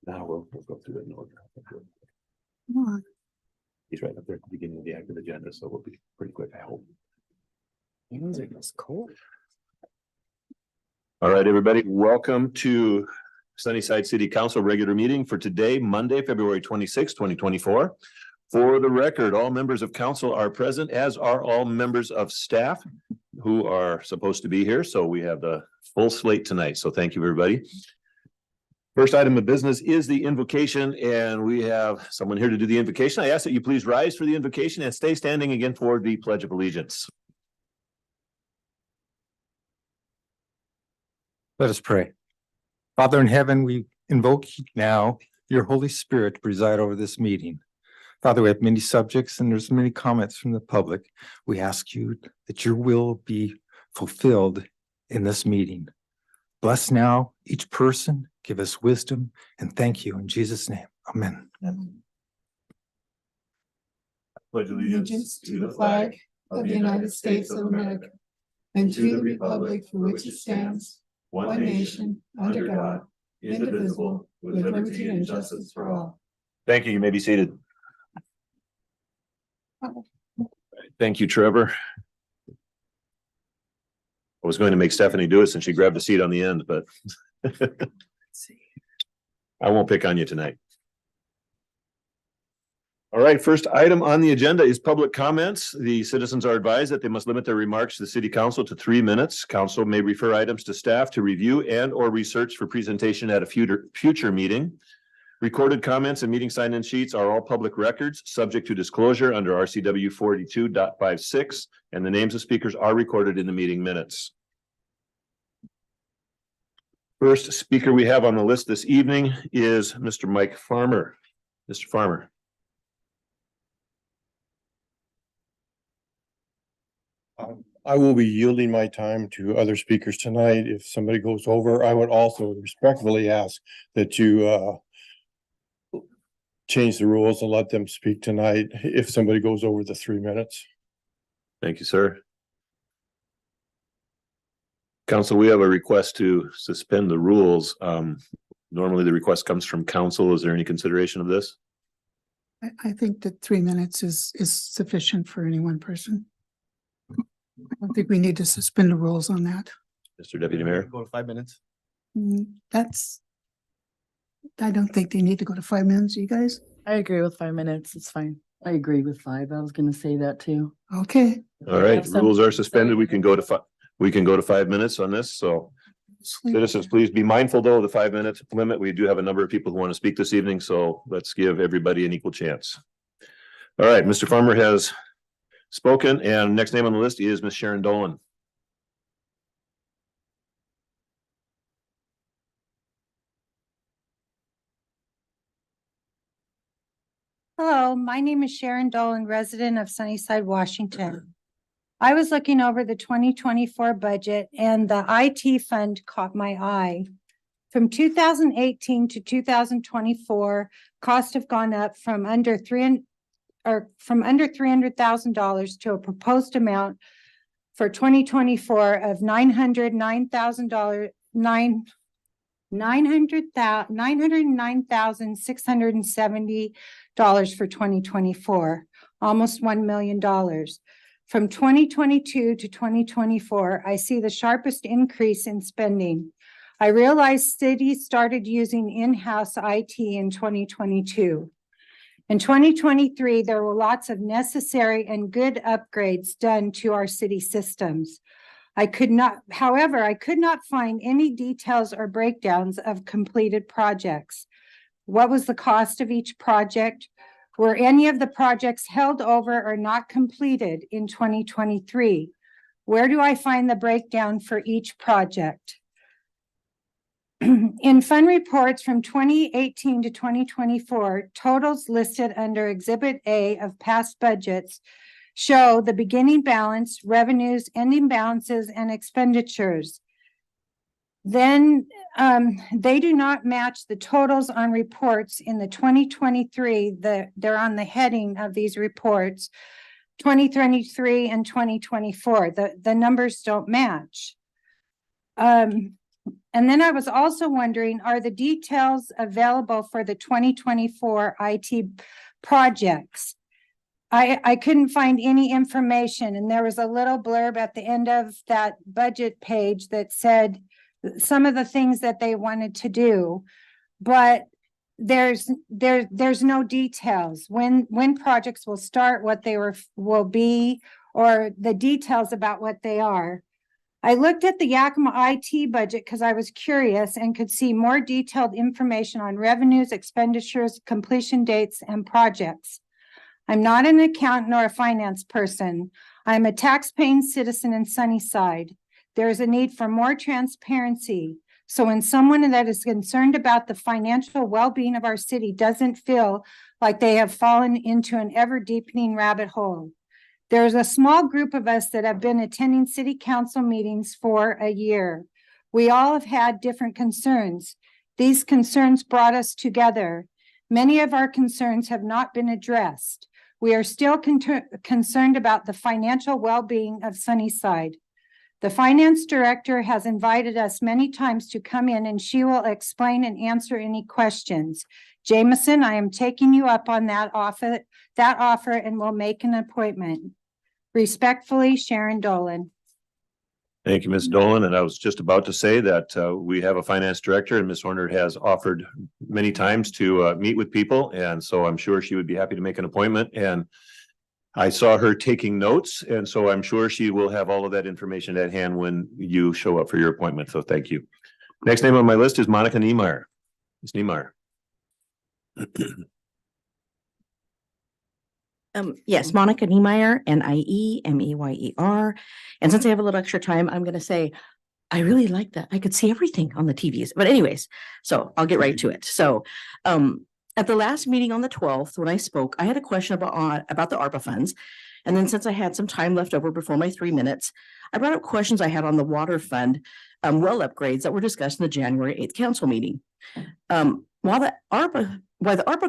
Now we'll go through it in order. Come on. He's right up there at the beginning of the active agenda, so we'll be pretty quick, I hope. It's cold. All right, everybody, welcome to Sunnyside City Council regular meeting for today, Monday, February 26, 2024. For the record, all members of council are present, as are all members of staff who are supposed to be here. So we have the full slate tonight. So thank you, everybody. First item of business is the invocation, and we have someone here to do the invocation. I ask that you please rise for the invocation and stay standing again for the Pledge of Allegiance. Let us pray. Father in heaven, we invoke now your Holy Spirit to preside over this meeting. Father, we have many subjects and there's many comments from the public. We ask you that your will be fulfilled in this meeting. Bless now each person, give us wisdom, and thank you in Jesus' name. Amen. Pledge Allegiance to the flag of the United States of America and to the republic for which it stands, one nation, under God, indivisible, with liberty and justice for all. Thank you. You may be seated. Thank you, Trevor. I was going to make Stephanie do it since she grabbed a seat on the end, but I won't pick on you tonight. All right, first item on the agenda is public comments. The citizens are advised that they must limit their remarks to the city council to 3 minutes. Council may refer items to staff to review and or research for presentation at a future meeting. Recorded comments and meeting sign-in sheets are all public records subject to disclosure under RCW 42.56, and the names of speakers are recorded in the meeting minutes. First speaker we have on the list this evening is Mr. Mike Farmer. Mr. Farmer. I will be yielding my time to other speakers tonight. If somebody goes over, I would also respectfully ask that you change the rules and let them speak tonight if somebody goes over the 3 minutes. Thank you, sir. Council, we have a request to suspend the rules. Normally the request comes from council. Is there any consideration of this? I think that 3 minutes is sufficient for any one person. I don't think we need to suspend the rules on that. Mr. Deputy Mayor? Go to 5 minutes. I don't think they need to go to 5 minutes, you guys? I agree with 5 minutes. It's fine. I agree with 5. I was gonna say that too. Okay. All right, Have some- rules are suspended. We can go to 5 minutes on this. So citizens, please be mindful though of the 5 minute limit. We do have a number of people who want to speak this evening, so let's give everybody an equal chance. All right, Mr. Farmer has spoken, and next name on the list is Ms. Sharon Dolan. Hello, my name is Sharon Dolan, resident of Sunnyside, Washington. I was looking over the 2024 budget and the IT fund caught my eye. From 2018 to 2024, costs have gone up from under $300,000 to a proposed amount for 2024 of $909,670 for 2024, almost $1 million. From 2022 to 2024, I see the sharpest increase in spending. I realized cities started using in-house IT in 2022. In 2023, there were lots of necessary and good upgrades done to our city systems. However, I could not find any details or breakdowns of completed projects. What was the cost of each project? Were any of the projects held over or not completed in 2023? Where do I find the breakdown for each project? In fund reports from 2018 to 2024, totals listed under Exhibit A of past budgets show the beginning balance, revenues, ending balances, and expenditures. Then they do not match the totals on reports in the 2023. They're on the heading of these reports, 2023 and 2024. The numbers don't match. And then I was also wondering, are the details available for the 2024 IT projects? I couldn't find any information, and there was a little blurb at the end of that budget page that said some of the things that they wanted to do, but there's no details when projects will start, what they will be, or the details about what they are. I looked at the Yakima IT budget because I was curious and could see more detailed information on revenues, expenditures, completion dates, and projects. I'm not an accountant nor a finance person. I'm a tax-paying citizen in Sunnyside. There is a need for more transparency. So when someone that is concerned about the financial well-being of our city doesn't feel like they have fallen into an ever-deepening rabbit hole. There's a small group of us that have been attending city council meetings for a year. We all have had different concerns. These concerns brought us together. Many of our concerns have not been addressed. We are still concerned about the financial well-being of Sunnyside. The finance director has invited us many times to come in, and she will explain and answer any questions. Jameson, I am taking you up on that offer and will make an appointment. Respectfully, Sharon Dolan. Thank you, Ms. Dolan. And I was just about to say that we have a finance director, and Ms. Horner has offered many times to meet with people. And so I'm sure she would be happy to make an appointment. And I saw her taking notes. And so I'm sure she will have all of that information at hand when you show up for your appointment. So thank you. Next name on my list is Monica Niemeyer. Ms. Niemeyer. Yes, Monica Niemeyer, Niemeyer. And since I have a little extra time, I'm going to say, I really like that. I could see everything on the TVs. But anyways, so I'll get right to it. So at the last meeting on the 12th, when I spoke, I had a question about the ARPA funds. And then since I had some time left over before my 3 minutes, I brought up questions I had on the water fund well upgrades that were discussed in the January 8th council meeting. While the ARPA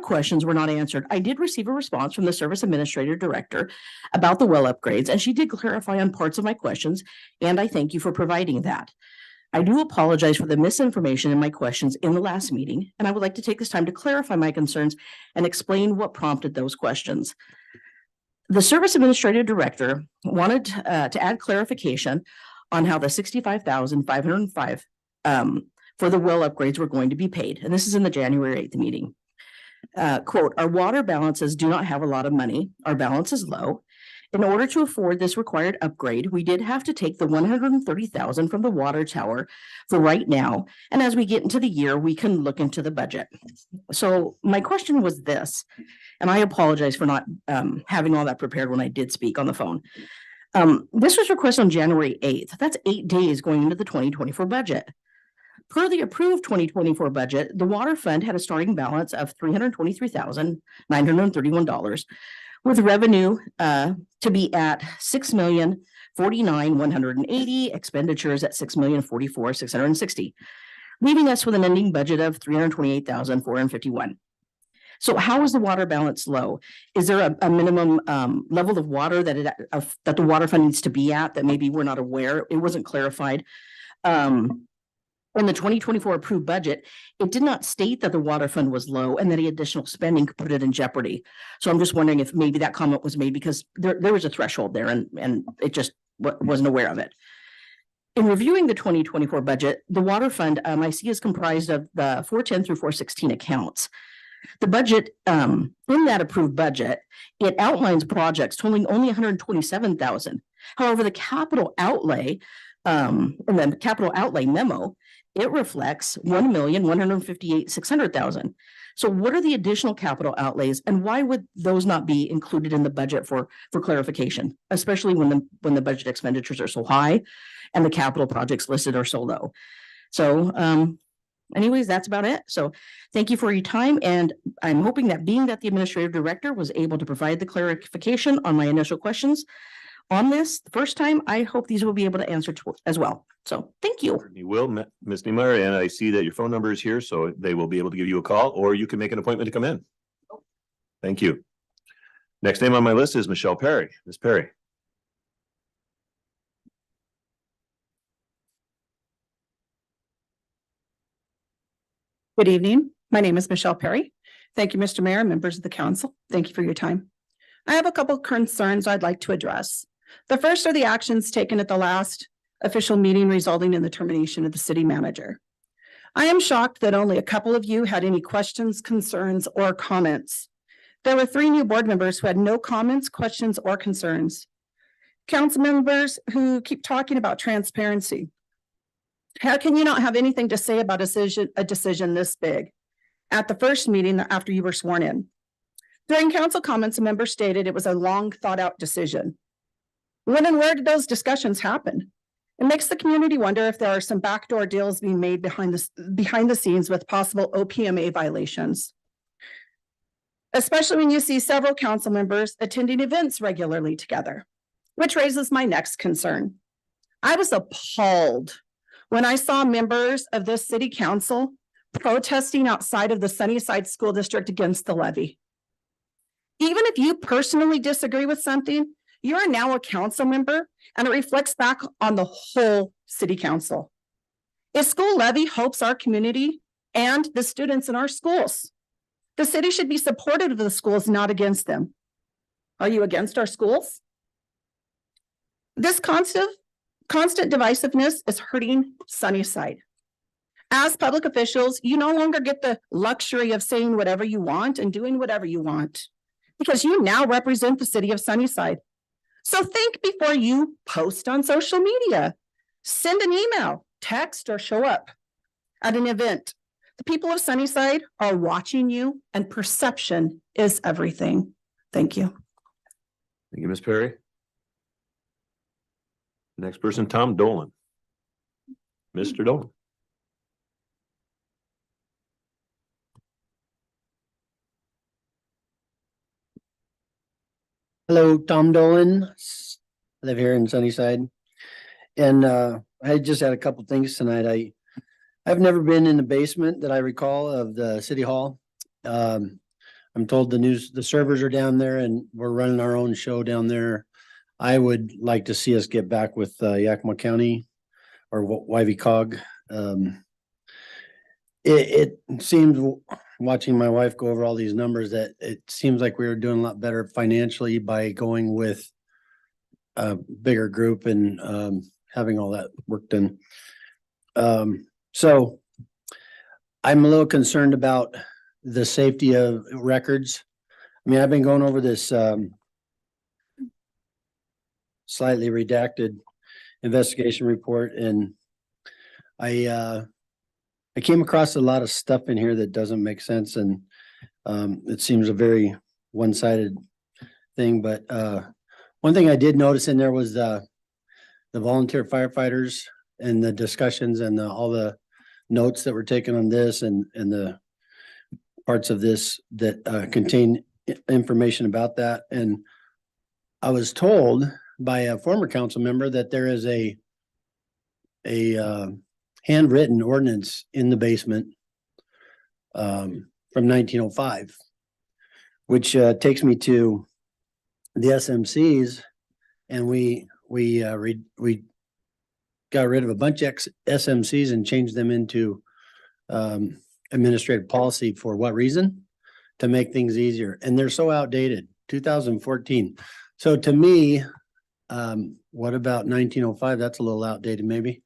questions were not answered, I did receive a response from the service administrator director about the well upgrades, and she did clarify on parts of my questions, and I thank you for providing that. I do apologize for the misinformation in my questions in the last meeting, and I would like to take this time to clarify my concerns and explain what prompted those questions. The service administrator director wanted to add clarification on how the $65,505 for the well upgrades were going to be paid. And this is in the January 8th meeting. Quote, our water balances do not have a lot of money. Our balance is low. In order to afford this required upgrade, we did have to take the $130,000 from the water tower for right now. And as we get into the year, we can look into the budget. So my question was this, and I apologize for not having all that prepared when I did speak on the phone. This was requested on January 8th. That's 8 days going into the 2024 budget. Per the approved 2024 budget, the water fund had a starting balance of $323,931, with revenue to be at $6,049,180, expenditures at $6,044,660, leaving us with an ending budget of $328,451. So how is the water balance low? Is there a minimum level of water that the water fund needs to be at that maybe we're not aware? It wasn't clarified. In the 2024 approved budget, it did not state that the water fund was low and that any additional spending could put it in jeopardy. So I'm just wondering if maybe that comment was made because there was a threshold there and it just wasn't aware of it. In reviewing the 2024 budget, the water fund I see is comprised of the 410 through 416 accounts. The budget, in that approved budget, it outlines projects totaling only $127,000. However, the capital outlay, in the capital outlay memo, it reflects $1,158,600. So what are the additional capital outlays and why would those not be included in the budget for clarification, especially when the budget expenditures are so high and the capital projects listed are so low? So anyways, that's about it. So thank you for your time. And I'm hoping that being that the administrative director was able to provide the clarification on my initial questions on this the first time, I hope these will be able to answer as well. So thank you. You will, Ms. Niemeyer, and I see that your phone number is here, so they will be able to give you a call, or you can make an appointment to come in. Thank you. Next name on my list is Michelle Perry. Ms. Perry. Good evening. My name is Michelle Perry. Thank you, Mr. Mayor and members of the council. Thank you for your time. I have a couple of concerns I'd like to address. The first are the actions taken at the last official meeting resulting in the termination of the city manager. I am shocked that only a couple of you had any questions, concerns, or comments. There were 3 new board members who had no comments, questions, or concerns. Council members who keep talking about transparency. How can you not have anything to say about a decision this big at the first meeting after you were sworn in? During council comments, a member stated it was a long thought out decision. When and where did those discussions happen? It makes the community wonder if there are some backdoor deals being made behind the scenes with possible OPMA violations. Especially when you see several council members attending events regularly together, which raises my next concern. I was appalled when I saw members of this city council protesting outside of the Sunnyside School District against the levy. Even if you personally disagree with something, you are now a council member and it reflects back on the whole city council. A school levy helps our community and the students in our schools. The city should be supportive of the schools, not against them. Are you against our schools? This constant divisiveness is hurting Sunnyside. As public officials, you no longer get the luxury of saying whatever you want and doing whatever you want, because you now represent the city of Sunnyside. So think before you post on social media, send an email, text, or show up at an event. The people of Sunnyside are watching you, and perception is everything. Thank you. Thank you, Ms. Perry. Next person, Tom Dolan. Mr. Dolan. Hello, Tom Dolan. I live here in Sunnyside. And I just had a couple things tonight. I've never been in the basement that I recall of the city hall. I'm told the servers are down there and we're running our own show down there. I would like to see us get back with Yakima County or YV-COG. It seems, watching my wife go over all these numbers, that it seems like we were doing a lot better financially by going with a bigger group and having all that work done. So I'm a little concerned about the safety of records. I mean, I've been going over this slightly redacted investigation report, and I came across a lot of stuff in here that doesn't make sense, and it seems a very one-sided thing. But one thing I did notice in there was the volunteer firefighters and the discussions and all the notes that were taken on this and the parts of this that contain information about that. And I was told by a former council member that there is a handwritten ordinance in the basement from 1905, which takes me to the SMCs, and we got rid of a bunch of SMCs and changed them into administrative policy. For what reason? To make things easier. And they're so outdated, 2014. So to me, what about 1905? That's a little outdated maybe.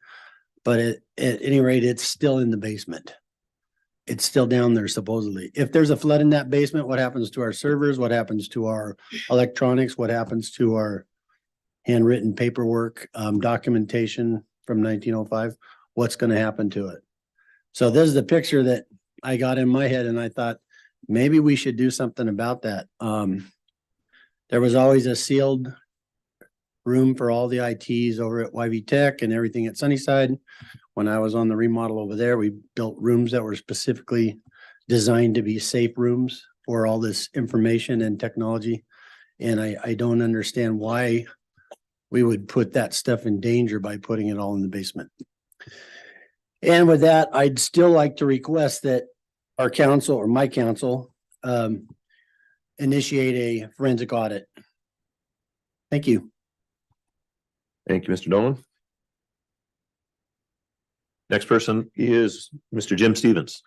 But at any rate, it's still in the basement. It's still down there supposedly. If there's a flood in that basement, what happens to our servers? What happens to our electronics? What happens to our handwritten paperwork, documentation from 1905? What's going to happen to it? So this is the picture that I got in my head, and I thought maybe we should do something about that. There was always a sealed room for all the ITs over at YV Tech and everything at Sunnyside. When I was on the remodel over there, we built rooms that were specifically designed to be safe rooms for all this information and technology. And I don't understand why we would put that stuff in danger by putting it all in the basement. And with that, I'd still like to request that our council, or my council, initiate a forensic audit. Thank you. Thank you, Mr. Dolan. Next person is Mr. Jim Stevens.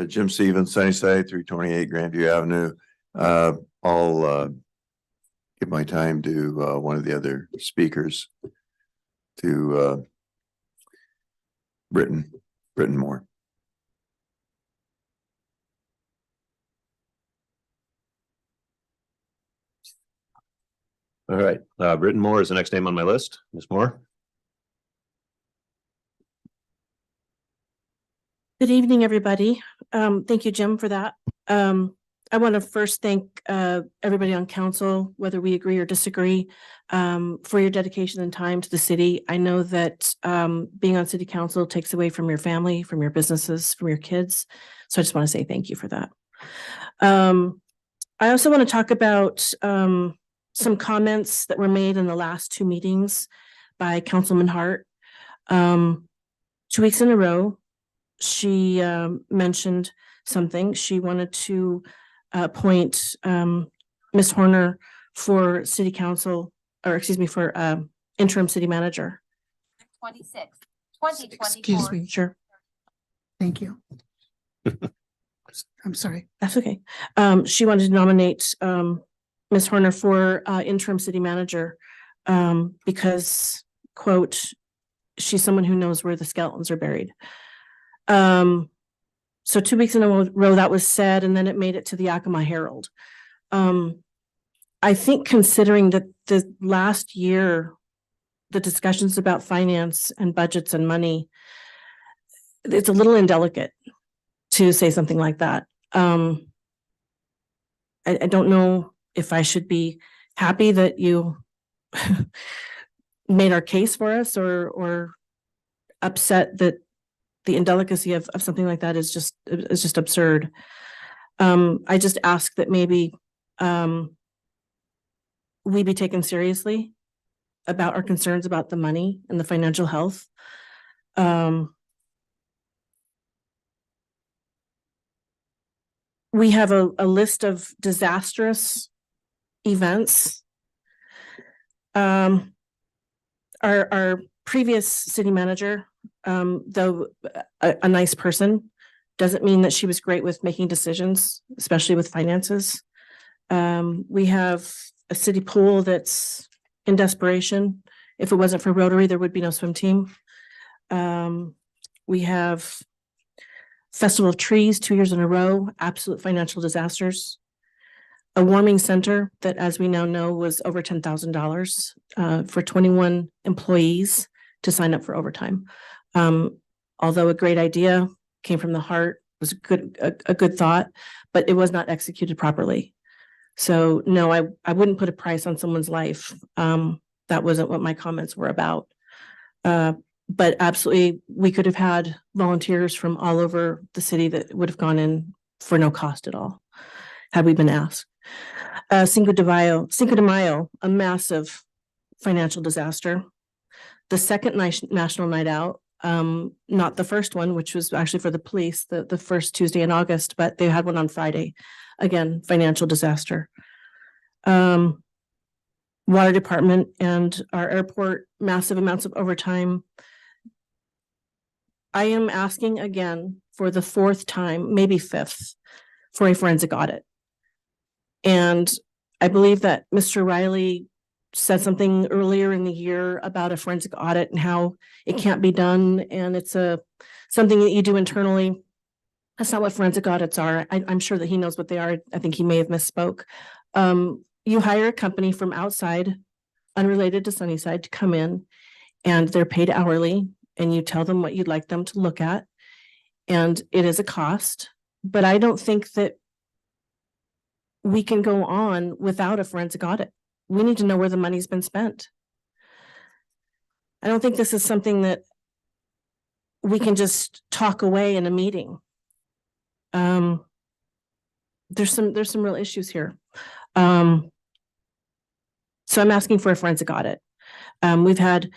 Jim Stevens, Sunnyside, 328 Grandview Avenue. I'll give my time to one of the other speakers, to Britton Moore. All right, Britton Moore is the next name on my list. Ms. Moore. Good evening, everybody. Thank you, Jim, for that. I want to first thank everybody on council, whether we agree or disagree, for your dedication and time to the city. I know that being on city council takes away from your family, from your businesses, from your kids. So I just want to say thank you for that. I also want to talk about some comments that were made in the last two meetings by Councilman Hart. 2 weeks in a row, she mentioned something. She wanted to appoint Ms. Horner for city council, or excuse me, for interim city manager. 2024. Excuse me. Sure. Thank you. I'm sorry. That's okay. She wanted to nominate Ms. Horner for interim city manager because, quote, she's someone who knows where the skeletons are buried. So 2 weeks in a row that was said, and then it made it to the Yakima Herald. I think considering that the last year, the discussions about finance and budgets and money, it's a little indelicate to say something like that. I don't know if I should be happy that you made our case for us or upset that the indelicacy of something like that is just absurd. I just ask that maybe we be taken seriously about our concerns about the money and the financial health. We have a list of disastrous events. Our previous city manager, though a nice person, doesn't mean that she was great with making decisions, especially with finances. We have a city pool that's in desperation. If it wasn't for Rotary, there would be no swim team. We have Festival of Trees 2 years in a row, absolute financial disasters. A warming center that, as we now know, was over $10,000 for 21 employees to sign up for overtime. Although a great idea came from the heart, was a good thought, but it was not executed properly. So no, I wouldn't put a price on someone's life. That wasn't what my comments were about. But absolutely, we could have had volunteers from all over the city that would have gone in for no cost at all, had we been asked. Cinco de Mayo, a massive financial disaster. The second national night out, not the first one, which was actually for the police, the first Tuesday in August, but they had one on Friday. Again, financial disaster. Water department and our airport, massive amounts of overtime. I am asking again for the fourth time, maybe fifth, for a forensic audit. And I believe that Mr. Riley said something earlier in the year about a forensic audit and how it can't be done. And it's something that you do internally. That's not what forensic audits are. I'm sure that he knows what they are. I think he may have misspoke. You hire a company from outside, unrelated to Sunnyside, to come in, and they're paid hourly, and you tell them what you'd like them to look at. And it is a cost, but I don't think that we can go on without a forensic audit. We need to know where the money's been spent. I don't think this is something that we can just talk away in a meeting. There's some real issues here. So I'm asking for a forensic audit. We've had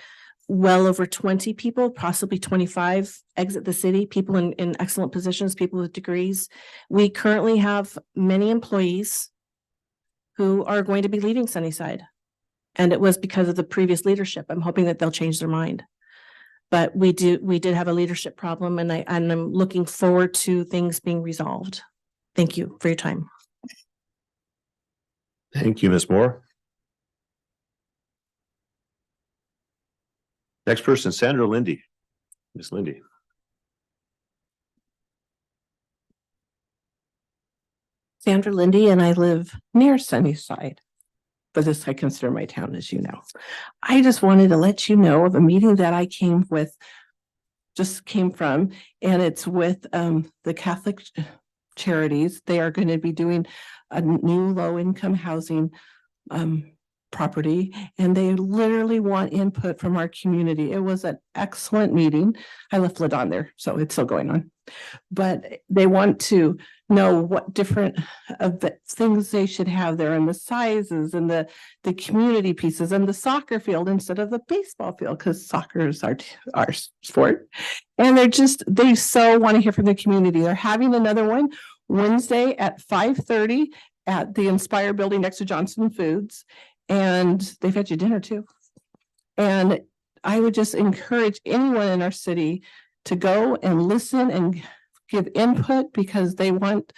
well over 20 people, possibly 25, exit the city, people in excellent positions, people with degrees. We currently have many employees who are going to be leaving Sunnyside. And it was because of the previous leadership. I'm hoping that they'll change their mind. But we did have a leadership problem and I'm looking forward to things being resolved. Thank you for your time. Thank you, Ms. Moore. Next person, Sandra Lindy. Ms. Lindy. Sandra Lindy, and I live near Sunnyside. But this I consider my town, as you know. I just wanted to let you know of a meeting that I came from, and it's with the Catholic Charities. They are going to be doing a new low-income housing property, and they literally want input from our community. It was an excellent meeting. I left it on there, so it's still going on. But they want to know what different of the things they should have there, and the sizes and the community pieces and the soccer field instead of the baseball field, because soccer is our sport. And they so want to hear from the community. They're having another one Wednesday at 5:30 at the Inspire building next to Johnson Foods. And they fed you dinner too. And I would just encourage anyone in our city to go and listen and give input, because they want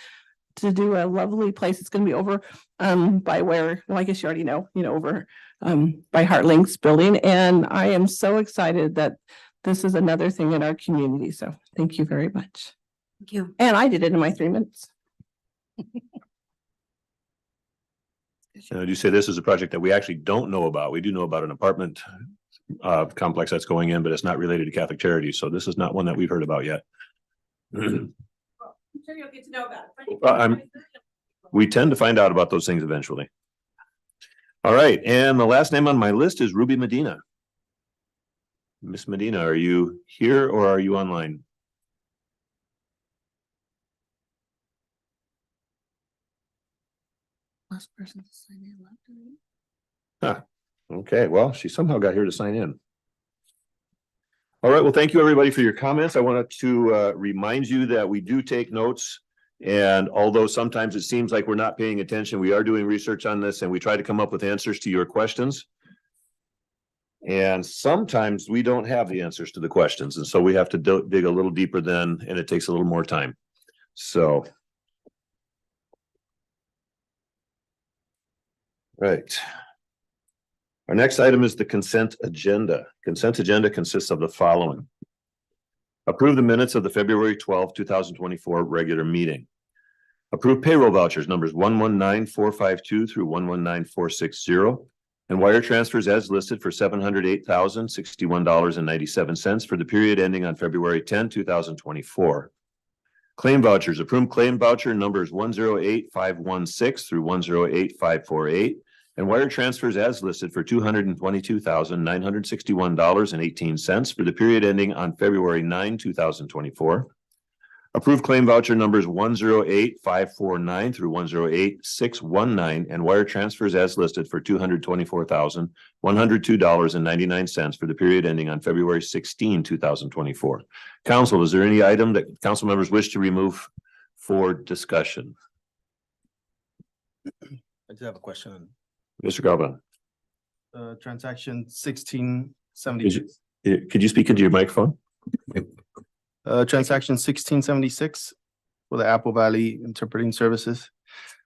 to do a lovely place. It's going to be over by where, well, I guess you already know, over by Heartlink's building. And I am so excited that this is another thing in our community. So thank you very much. Thank you. And I did it in my 3 minutes. You say this is a project that we actually don't know about. We do know about an apartment complex that's going in, but it's not related to Catholic Charities. So this is not one that we've heard about yet. I'm sure you'll get to know about it. We tend to find out about those things eventually. All right, and the last name on my list is Ruby Medina. Miss Medina, are you here or are you online? Last person to sign in left. Huh. Okay, well, she somehow got here to sign in. All right, well, thank you, everybody, for your comments. I wanted to remind you that we do take notes. And although sometimes it seems like we're not paying attention, we are doing research on this and we try to come up with answers to your questions. And sometimes we don't have the answers to the questions. And so we have to dig a little deeper then, and it takes a little more time. So. Right. Our next item is the consent agenda. Consent agenda consists of the following. Approve the minutes of the February 12, 2024 regular meeting. Approve payroll vouchers numbers 119452 through 119460 and wire transfers as listed for $708,061.97 for the period ending on February 10, 2024. Claim vouchers. Approve claim voucher numbers 108516 through 108548 and wire transfers as listed for $222,961.18 for the period ending on February 9, 2024. Approve claim voucher numbers 108549 through 108619 and wire transfers as listed for $224,102.99 for the period ending on February 16, 2024. Council, is there any item that council members wish to remove for discussion? I do have a question. Mr. Galvin. Transaction 1676. Could you speak into your microphone? Transaction 1676 for the Apple Valley Interpreting Services.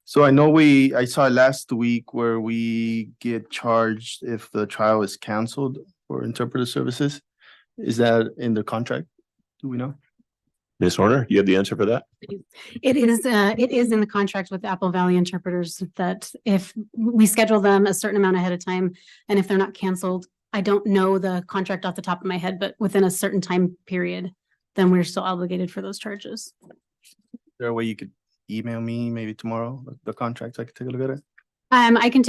So I know I saw last week where we get charged if the trial is canceled for interpreter services. Is that in the contract? Do we know? Ms. Horner, you have the answer for that? It is in the contract with Apple Valley Interpreters that if we schedule them a certain amount ahead of time, and if they're not canceled, I don't know the contract off the top of my head, but within a certain time period, then we're still obligated for those charges. Is there a way you could email me maybe tomorrow, the contract, so I could take a look at it? I can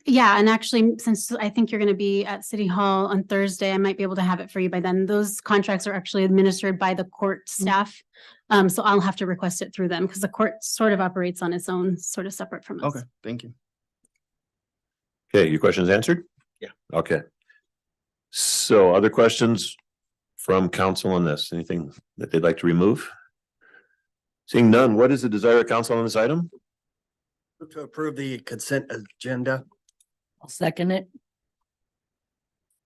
and actually, since I think you're going to be at City Hall on Thursday, I might be able to have it for you by then. Those contracts are actually administered by the court staff. So I'll have to request it through them because the court sort of operates on its own, sort of separate from us. Okay, thank you. Okay, your question is answered? Yeah. Okay. So other questions from council on this? Anything that they'd like to remove? Seeing none, what is the desire of council on this item? To approve the consent agenda. I'll second it.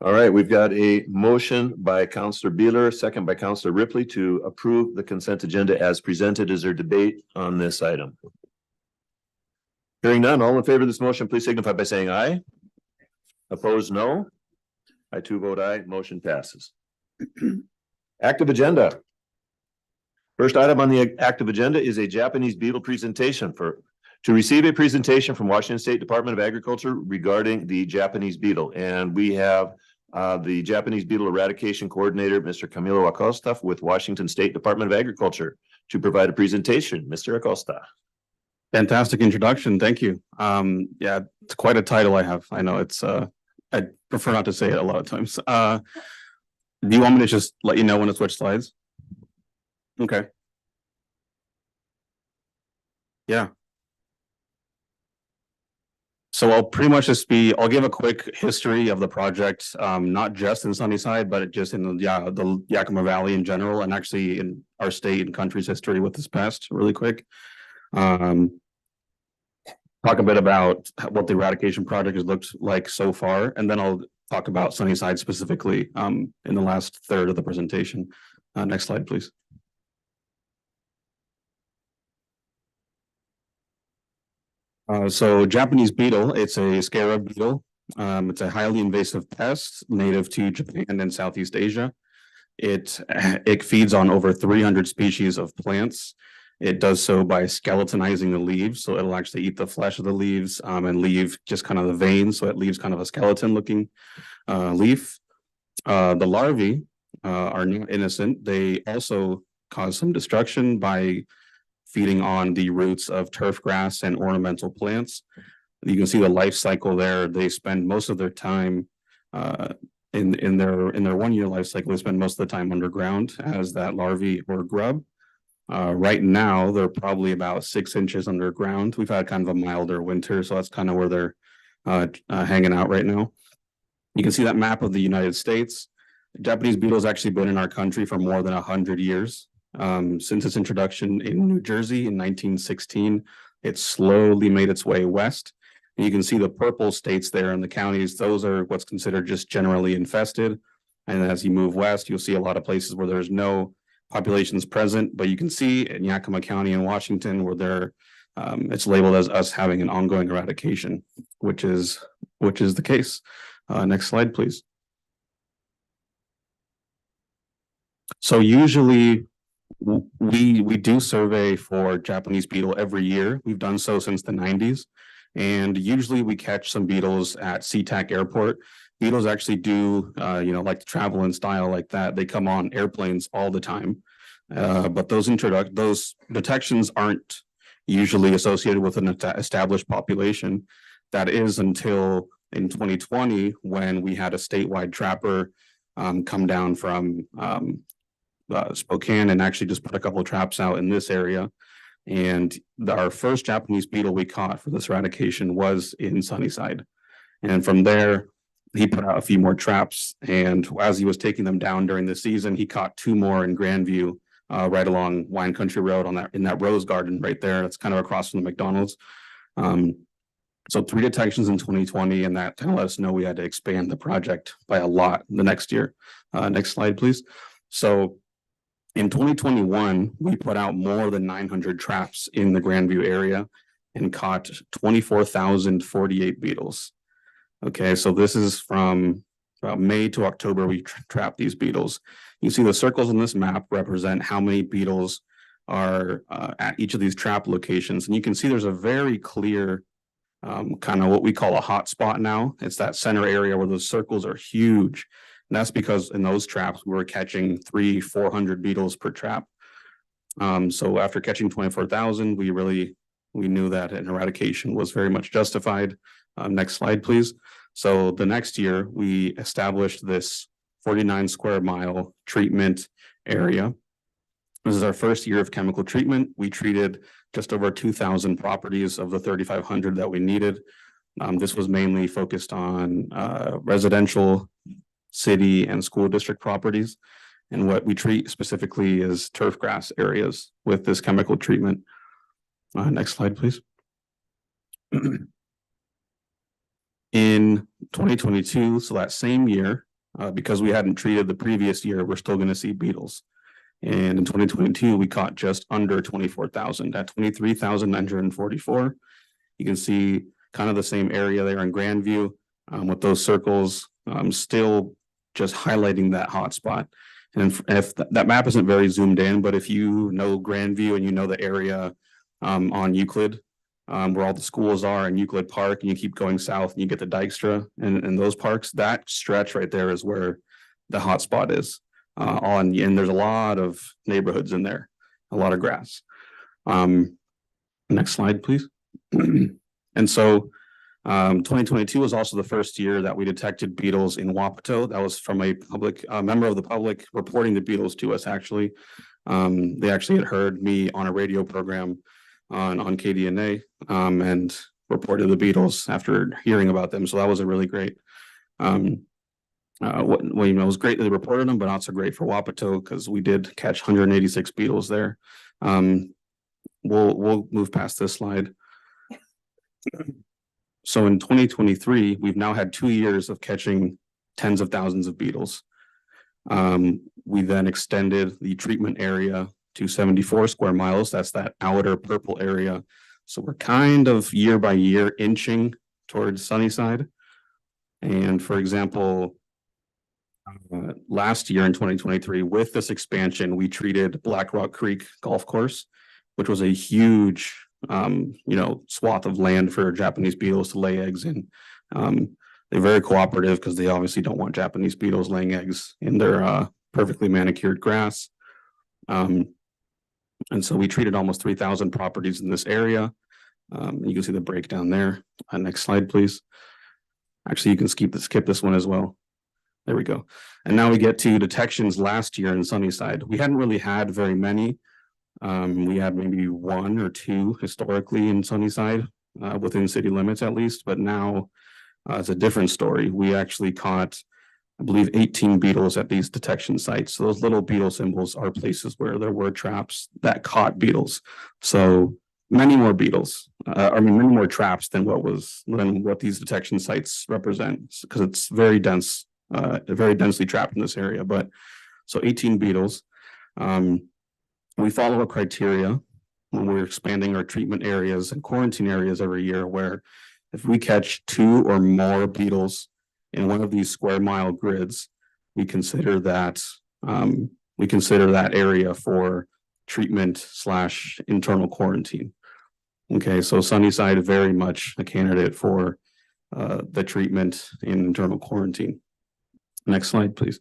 All right, we've got a motion by Counselor Beeler, second by Counselor Ripley to approve the consent agenda as presented. Is there debate on this item? Hearing none, all in favor of this motion, please signify by saying aye. Opposed, no. I too vote aye. Motion passes. Active agenda. First item on the active agenda is a Japanese beetle presentation to receive a presentation from Washington State Department of Agriculture regarding the Japanese beetle. And we have the Japanese beetle eradication coordinator, Mr. Camilo Acosta with Washington State Department of Agriculture to provide a presentation. Mr. Acosta. Fantastic introduction. Thank you. Yeah, it's quite a title I have. I know it's I prefer not to say it a lot of times. Do you want me to just let you know when to switch slides? Okay. Yeah. So I'll pretty much I'll give a quick history of the project, not just in Sunnyside, but just in the Yakima Valley in general, and actually in our state and country's history with this past really quick. Talk a bit about what the eradication project has looked like so far, and then I'll talk about Sunnyside specifically in the last third of the presentation. Next slide, please. So Japanese beetle, it's a scarab beetle. It's a highly invasive pest native to Japan and Southeast Asia. It feeds on over 300 species of plants. It does so by skeletonizing the leaves. So it'll actually eat the flesh of the leaves and leave just kind of the veins. So it leaves kind of a skeleton looking leaf. The larvae are not innocent. They also cause some destruction by feeding on the roots of turf grass and ornamental plants. You can see the life cycle there. They spend most of their time in their 1 year life cycle. They spend most of the time underground as that larvae or grub. Right now, they're probably about 6 inches underground. We've had kind of a milder winter, so that's kind of where they're hanging out right now. You can see that map of the United States. The Japanese beetle has actually been in our country for more than 100 years. Since its introduction in New Jersey in 1916, it slowly made its way west. And you can see the purple states there in the counties. Those are what's considered just generally infested. And as you move west, you'll see a lot of places where there's no populations present, but you can see in Yakima County in Washington where it's labeled as us having an ongoing eradication, which is the case. Next slide, please. So usually we do survey for Japanese beetle every year. We've done so since the 90s. And usually we catch some beetles at SeaTac Airport. Beetles actually do, like to travel in style like that. They come on airplanes all the time. But those detections aren't usually associated with an established population. That is until in 2020 when we had a statewide trapper come down from Spokane and actually just put a couple of traps out in this area. And our first Japanese beetle we caught for this eradication was in Sunnyside. And from there, he put out a few more traps. And as he was taking them down during the season, he caught 2 more in Grandview, right along Wine Country Road in that rose garden right there. That's kind of across from the McDonald's. So 3 detections in 2020, and that kind of let us know we had to expand the project by a lot the next year. Next slide, please. So in 2021, we put out more than 900 traps in the Grandview area and caught 24,048 beetles. Okay, so this is from about May to October, we trapped these beetles. You see the circles on this map represent how many beetles are at each of these trap locations. And you can see there's a very clear kind of what we call a hot spot now. It's that center area where those circles are huge. And that's because in those traps, we were catching 300-400 beetles per trap. So after catching 24,000, we knew that an eradication was very much justified. Next slide, please. So the next year, we established this 49 square mile treatment area. This is our first year of chemical treatment. We treated just over 2,000 properties of the 3,500 that we needed. This was mainly focused on residential, city, and school district properties. And what we treat specifically is turf grass areas with this chemical treatment. Next slide, please. In 2022, so that same year, because we hadn't treated the previous year, we're still gonna see beetles. And in 2022, we caught just under 24,000 at 23,944. You can see kind of the same area there in Grandview, with those circles, still just highlighting that hotspot. And if that map isn't very zoomed in, but if you know Grandview and you know the area on Euclid, where all the schools are in Euclid Park, and you keep going south and you get to Dykstra and those parks, that stretch right there is where the hotspot is. And there's a lot of neighborhoods in there, a lot of grass. Next slide, please. And so 2022 was also the first year that we detected beetles in Wapato. That was from a member of the public reporting the beetles to us, actually. They actually had heard me on a radio program on KDNA and reported the beetles after hearing about them. So that was a really great, it was great that they reported them, but not so great for Wapato because we did catch 186 beetles there. We'll move past this slide. So in 2023, we've now had 2 years of catching tens of thousands of beetles. We then extended the treatment area to 74 square miles. That's that outer purple area. So we're kind of year by year inching towards Sunnyside. And for example, last year in 2023, with this expansion, we treated Black Rock Creek Golf Course, which was a huge swath of land for Japanese beetles to lay eggs in. They're very cooperative because they obviously don't want Japanese beetles laying eggs in their perfectly manicured grass. And so we treated almost 3,000 properties in this area. You can see the breakdown there. Next slide, please. Actually, you can skip this one as well. There we go. And now we get to detections last year in Sunnyside. We hadn't really had very many. We had maybe 1 or 2 historically in Sunnyside, within city limits at least, but now it's a different story. We actually caught, I believe, 18 beetles at these detection sites. So those little beetle symbols are places where there were traps that caught beetles. So many more beetles, many more traps than what these detection sites represent, because it's very dense, very densely trapped in this area. But so 18 beetles. We follow a criteria when we're expanding our treatment areas and quarantine areas every year, where if we catch 2 or more beetles in one of these square mile grids, we consider that area for treatment / internal quarantine. Okay, so Sunnyside very much a candidate for the treatment in internal quarantine. Next slide, please.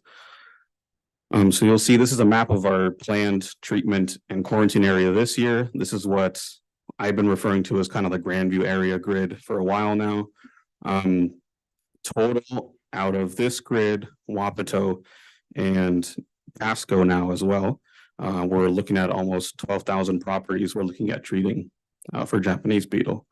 So you'll see this is a map of our planned treatment and quarantine area this year. This is what I've been referring to as kind of the Grandview area grid for a while now. Total out of this grid, Wapato and Pasco now as well. We're looking at almost 12,000 properties we're looking at treating for Japanese beetle.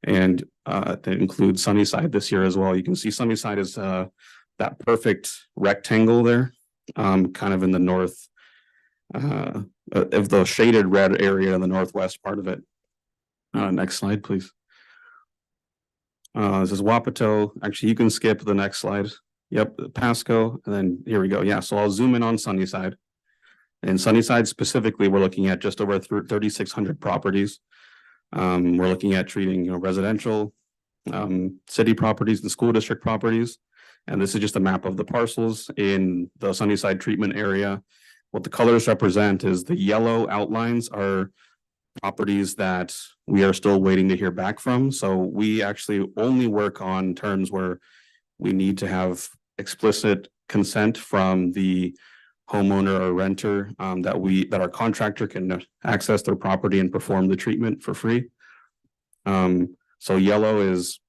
And that includes Sunnyside this year as well. You can see Sunnyside is that perfect rectangle there. Kind of in the north of the shaded red area in the northwest part of it. Next slide, please. This is Wapato. Actually, you can skip the next slide. Yep, Pasco, and then here we go. Yeah, so I'll zoom in on Sunnyside. In Sunnyside specifically, we're looking at just over 3,600 properties. We're looking at treating residential, city properties and school district properties. And this is just a map of the parcels in the Sunnyside treatment area. What the colors represent is the yellow outlines are properties that we are still waiting to hear back from. So we actually only work on terms where we need to have explicit consent from the homeowner or renter, that our contractor can access their property and perform the treatment for free. So yellow is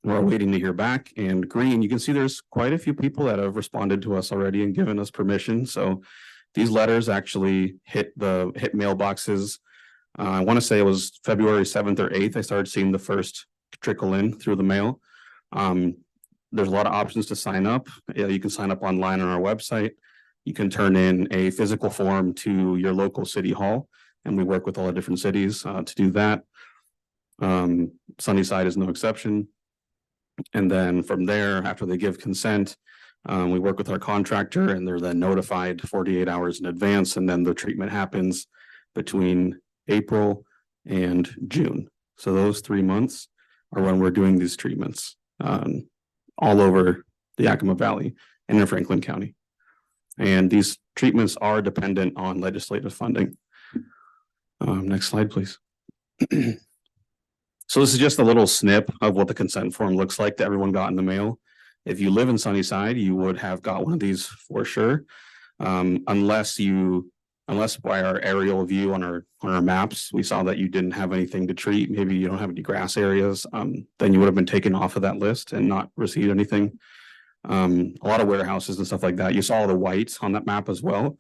we're waiting to hear back, and green, you can see there's quite a few people that have responded to us already and given us permission. So these letters actually hit mailboxes. I want to say it was February 7th or 8th. I started seeing the first trickle in through the mail. There's a lot of options to sign up. You can sign up online on our website. You can turn in a physical form to your local city hall, and we work with all the different cities to do that. Sunnyside is no exception. And then from there, after they give consent, We work with our contractor and they're then notified 48 hours in advance, and then the treatment happens between April and June. So those 3 months are when we're doing these treatments all over the Yakima Valley and in Franklin County. And these treatments are dependent on legislative funding. Next slide, please. So this is just a little snip of what the consent form looks like that everyone got in the mail. If you live in Sunnyside, you would have got one of these for sure. Unless by our aerial view on our maps, we saw that you didn't have anything to treat, maybe you don't have any grass areas, then you would have been taken off of that list and not received anything. A lot of warehouses and stuff like that. You saw the whites on that map as well.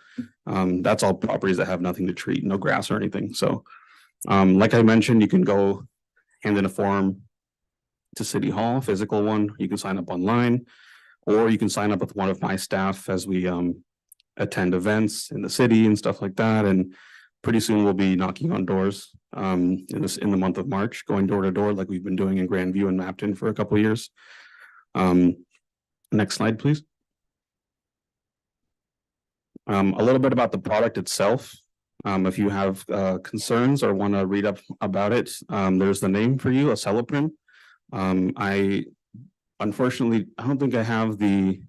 That's all properties that have nothing to treat, no grass or anything. So, like I mentioned, you can go hand in a form to City Hall, physical one. You can sign up online, or you can sign up with one of my staff as we attend events in the city and stuff like that. And pretty soon we'll be knocking on doors in the month of March, going door to door like we've been doing in Grandview and Mapton for a couple of years. Next slide, please. A little bit about the product itself. If you have concerns or want to read up about it, there's the name for you, Acelepryn. Unfortunately, I don't think I have the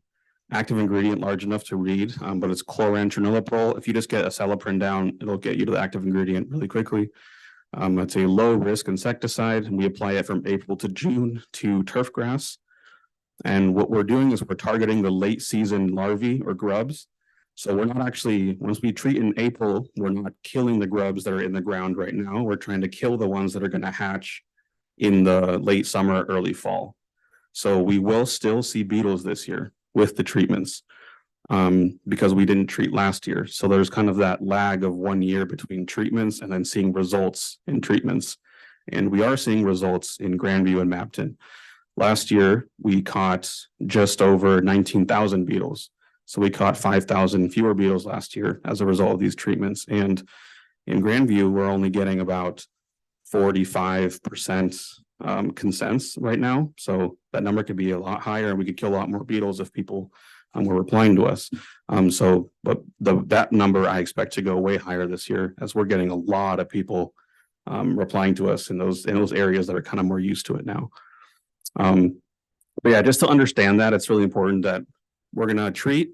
active ingredient large enough to read, but it's chlorantraniliprole. If you just get Acelepryn down, it'll get you to the active ingredient really quickly. It's a low risk insecticide, and we apply it from April to June to turf grass. And what we're doing is we're targeting the late season larvae or grubs. So we're not actually, once we treat in April, we're not killing the grubs that are in the ground right now. We're trying to kill the ones that are going to hatch in the late summer, early fall. So we will still see beetles this year with the treatments because we didn't treat last year. So there's kind of that lag of 1 year between treatments and then seeing results in treatments. And we are seeing results in Grandview and Mapton. Last year, we caught just over 19,000 beetles. So we caught 5,000 fewer beetles last year as a result of these treatments. And in Grandview, we're only getting about 45% consents right now. So that number could be a lot higher, and we could kill a lot more beetles if people were replying to us. But that number I expect to go way higher this year, as we're getting a lot of people replying to us in those areas that are kind of more used to it now. But yeah, just to understand that, it's really important that we're going to treat,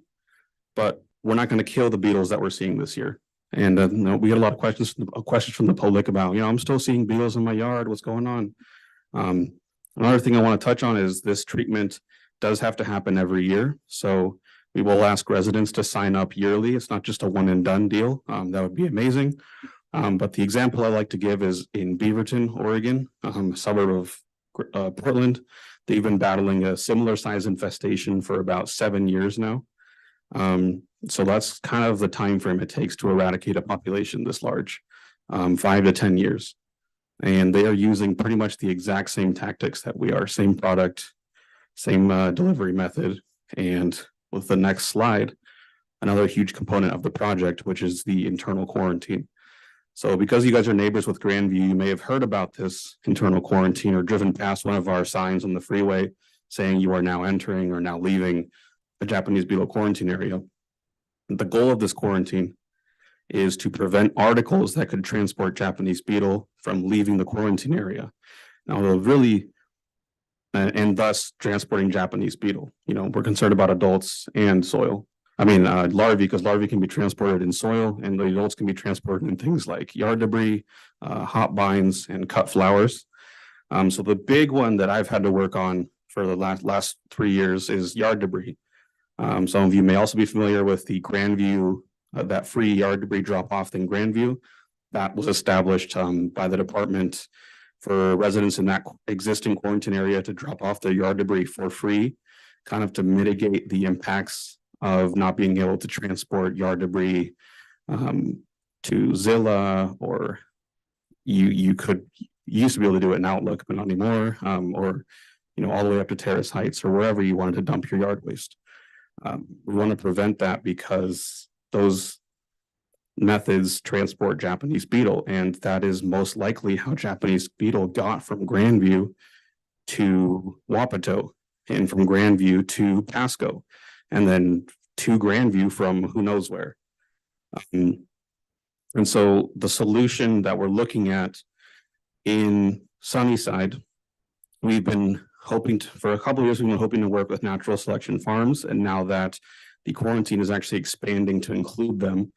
but we're not going to kill the beetles that we're seeing this year. And we get a lot of questions from the public about, I'm still seeing beetles in my yard. What's going on? Another thing I want to touch on is this treatment does have to happen every year. So we will ask residents to sign up yearly. It's not just a one and done deal. That would be amazing. But the example I like to give is in Beaverton, Oregon, a suburb of Portland. They've been battling a similar size infestation for about 7 years now. So that's kind of the time frame it takes to eradicate a population this large, 5 to 10 years. And they are using pretty much the exact same tactics that we are, same product, same delivery method. And with the next slide, another huge component of the project, which is the internal quarantine. So because you guys are neighbors with Grandview, you may have heard about this internal quarantine or driven past one of our signs on the freeway saying you are now entering or now leaving a Japanese beetle quarantine area. The goal of this quarantine is to prevent articles that could transport Japanese beetle from leaving the quarantine area. Now, they'll really, and thus transporting Japanese beetle. We're concerned about adults and soil. Larvae, because larvae can be transported in soil, and the adults can be transported in things like yard debris, hot binds, and cut flowers. So the big one that I've had to work on for the last 3 years is yard debris. Some of you may also be familiar with the Grandview, that free yard debris drop-off in Grandview. That was established by the department for residents in that existing quarantine area to drop off their yard debris for free, kind of to mitigate the impacts of not being able to transport yard debris to Zilla, or you used to be able to do it in Outlook, but not anymore, or all the way up to Terrace Heights or wherever you wanted to dump your yard waste. We want to prevent that because those methods transport Japanese beetle, and that is most likely how Japanese beetle got from Grandview to Wapato and from Grandview to Pasco. and then to Grandview from who knows where. And so the solution that we're looking at in Sunnyside, we've been hoping to, for a couple of years, we've been hoping to work with natural selection farms. And now that the quarantine is actually expanding to include them,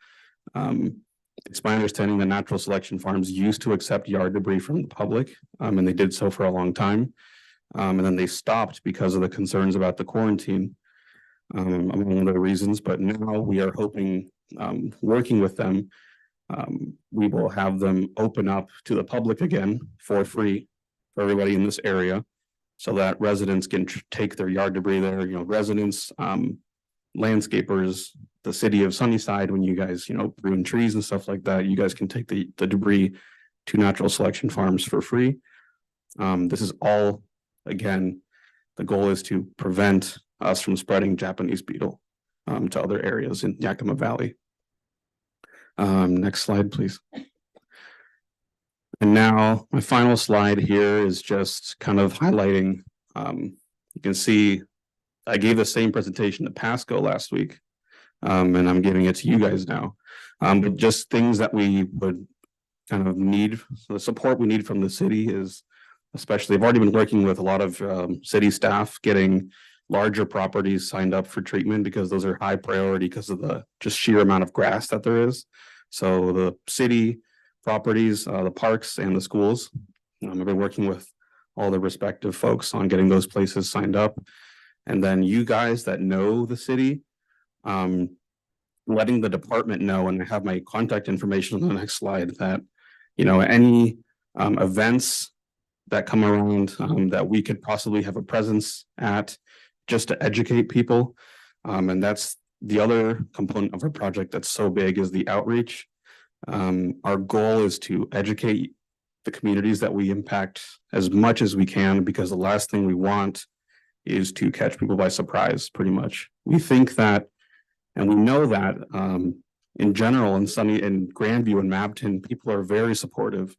it's my understanding that natural selection farms used to accept yard debris from the public, and they did so for a long time. And then they stopped because of the concerns about the quarantine, among other reasons. But now we are hoping, working with them, we will have them open up to the public again for free for everybody in this area, so that residents can take their yard debris there. You know, residents, landscapers, the city of Sunnyside, when you guys, you know, prune trees and stuff like that, you guys can take the debris to natural selection farms for free. This is all, again, the goal is to prevent us from spreading Japanese beetle to other areas in Yakima Valley. Next slide, please. And now my final slide here is just kind of highlighting, you can see I gave the same presentation to Pasco last week, and I'm giving it to you guys now. But just things that we would kind of need, so the support we need from the city is, especially, I've already been working with a lot of city staff getting larger properties signed up for treatment, because those are high priority because of the just sheer amount of grass that there is. So the city properties, the parks and the schools, I've been working with all the respective folks on getting those places signed up. And then you guys that know the city, letting the department know, and I have my contact information on the next slide, that, you know, any events that come around that we could possibly have a presence at, just to educate people. And that's the other component of our project that's so big, is the outreach. Our goal is to educate the communities that we impact as much as we can, because the last thing we want is to catch people by surprise, pretty much. We think that, and we know that in general, in Grandview and Mabton, people are very supportive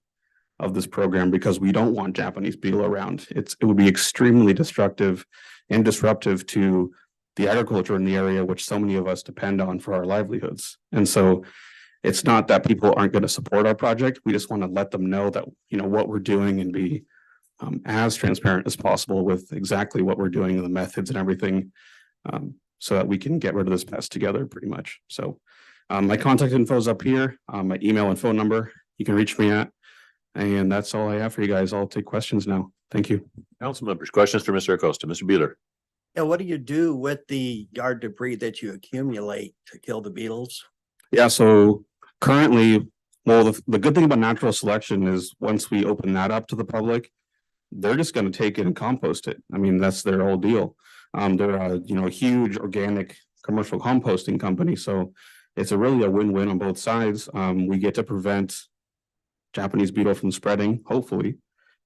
of this program, because we don't want Japanese beetle around. It would be extremely destructive and disruptive to the agriculture in the area, which so many of us depend on for our livelihoods. And so it's not that people aren't going to support our project. We just want to let them know that, you know, what we're doing, and be as transparent as possible with exactly what we're doing and the methods and everything, so that we can get rid of this pest together, pretty much. So my contact info is up here, my email and phone number you can reach me at. And that's all I have for you guys. I'll take questions now. Thank you. Council members, questions for Mr. Acosta. Mr. Beeler. Yeah, what do you do with the yard debris that you accumulate to kill the beetles? Yeah, so currently, well, the good thing about natural selection is once we open that up to the public, they're just going to take it and compost it. I mean, that's their whole deal. They're a, you know, huge organic commercial composting company. So it's really a win-win on both sides. We get to prevent Japanese beetle from spreading, hopefully,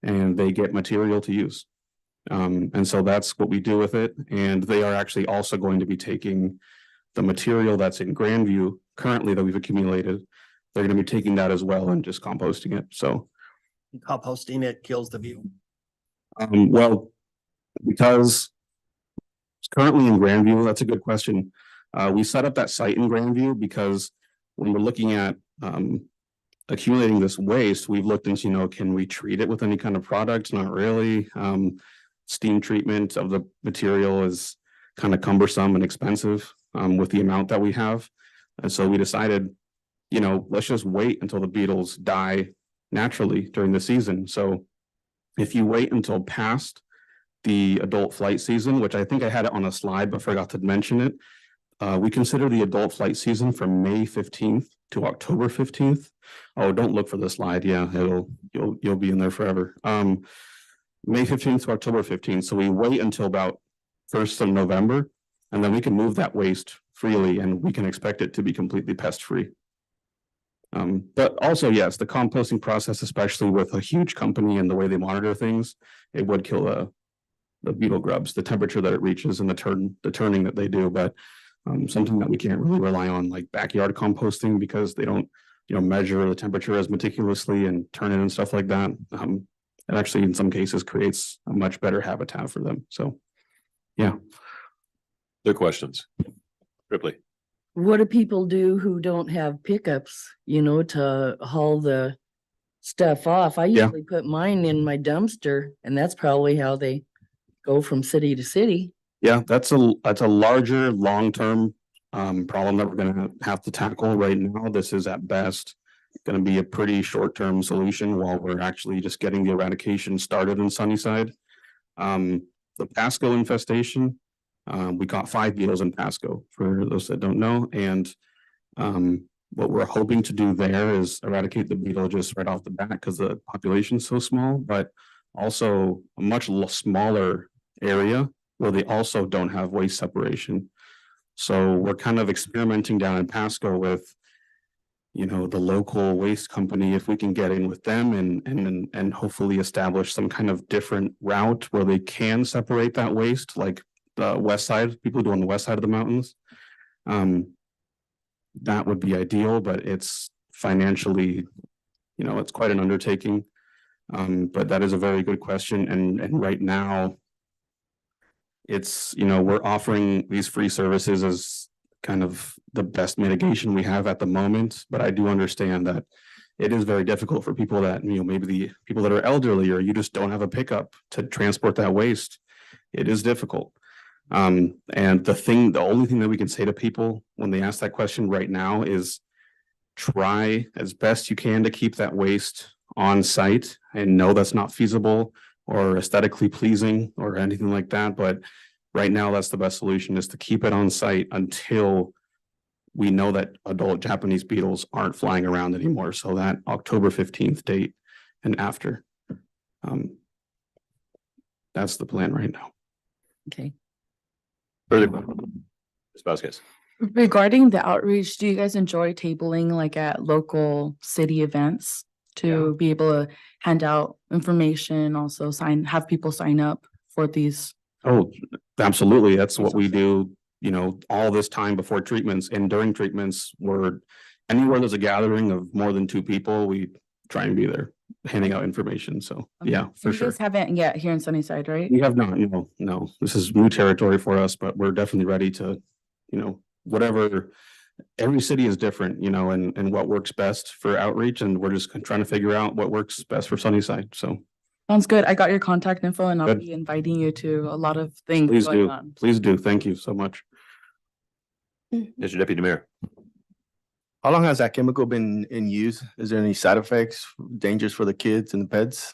and they get material to use. And so that's what we do with it. And they are actually also going to be taking the material that's in Grandview currently that we've accumulated. They're going to be taking that as well and just composting it. So Composting it kills the beetle. well, because it's currently in Grandview, that's a good question. We set up that site in Grandview because when we're looking at accumulating this waste, we've looked into, you know, can we treat it with any kind of product? Not really. Steam treatment of the material is kind of cumbersome and expensive with the amount that we have. And so we decided, you know, let's just wait until the beetles die naturally during the season. So if you wait until past the adult flight season, which I think I had it on a slide, but forgot to mention it, we consider the adult flight season from May 15th to October 15th. Oh, don't look for the slide. Yeah, you'll be in there forever. May 15th to October 15th. So we wait until about 1st of November, and then we can move that waste freely, and we can expect it to be completely pest free. But also, yes, the composting process, especially with a huge company and the way they monitor things, it would kill the beetle grubs, the temperature that it reaches and the turning that they do. But something that we can't really rely on, like backyard composting, because they don't, you know, measure the temperature as meticulously and turn it and stuff like that. It actually, in some cases, creates a much better habitat for them. So, yeah. Their questions. Ripley. What do people do who don't have pickups, to haul the stuff off? I Yeah. usually put mine in my dumpster, and that's probably how they go from city to city. Yeah, that's a larger, long-term problem that we're gonna have to tackle right now. This is at best gonna be a pretty short-term solution while we're actually just getting the eradication started in Sunnyside. The Pasco infestation, we caught 5 beetles in Pasco, for those that don't know, and what we're hoping to do there is eradicate the beetle just right off the bat because the population's so small, but also a much smaller area where they also don't have waste separation. So we're kind of experimenting down in Pasco with, the local waste company, if we can get in with them and hopefully establish some kind of different route where they can separate that waste, like the west side, people do on the west side of the mountains. That would be ideal, but it's financially, it's quite an undertaking. But that is a very good question. And right now, it's, we're offering these free services as kind of the best mitigation we have at the moment. But I do understand that it is very difficult for people that, maybe the people that are elderly, or you just don't have a pickup to transport that waste. It is difficult. And the only thing that we can say to people when they ask that question right now is try as best you can to keep that waste on site. And no, that's not feasible or aesthetically pleasing or anything like that. But right now, that's the best solution, is to keep it on site until we know that adult Japanese beetles aren't flying around anymore. So that October 15th date and after. That's the plan right now. Okay. Further question? Ms. Vasquez. Regarding the outreach, do you guys enjoy tabling like at local city events to be able to hand out information, also have people sign up for these? Oh, absolutely. That's what we do, all this time before treatments and during treatments. Anywhere there's a gathering of more than 2 people, we try and be there handing out information. So yeah, for You sure. guys haven't yet here in Sunnyside, right? We have not, no, this is new territory for us, but we're definitely ready to, whatever. Every city is different, and what works best for outreach, and we're just trying to figure out what works best for Sunnyside. So Sounds good. I got your contact info and I'll Good. be inviting you to a lot of things please going do, on. please do. Thank you so much. Mr. Deputy Mayor. How long has that chemical been in use? Is there any side effects, dangers for the kids and the pets?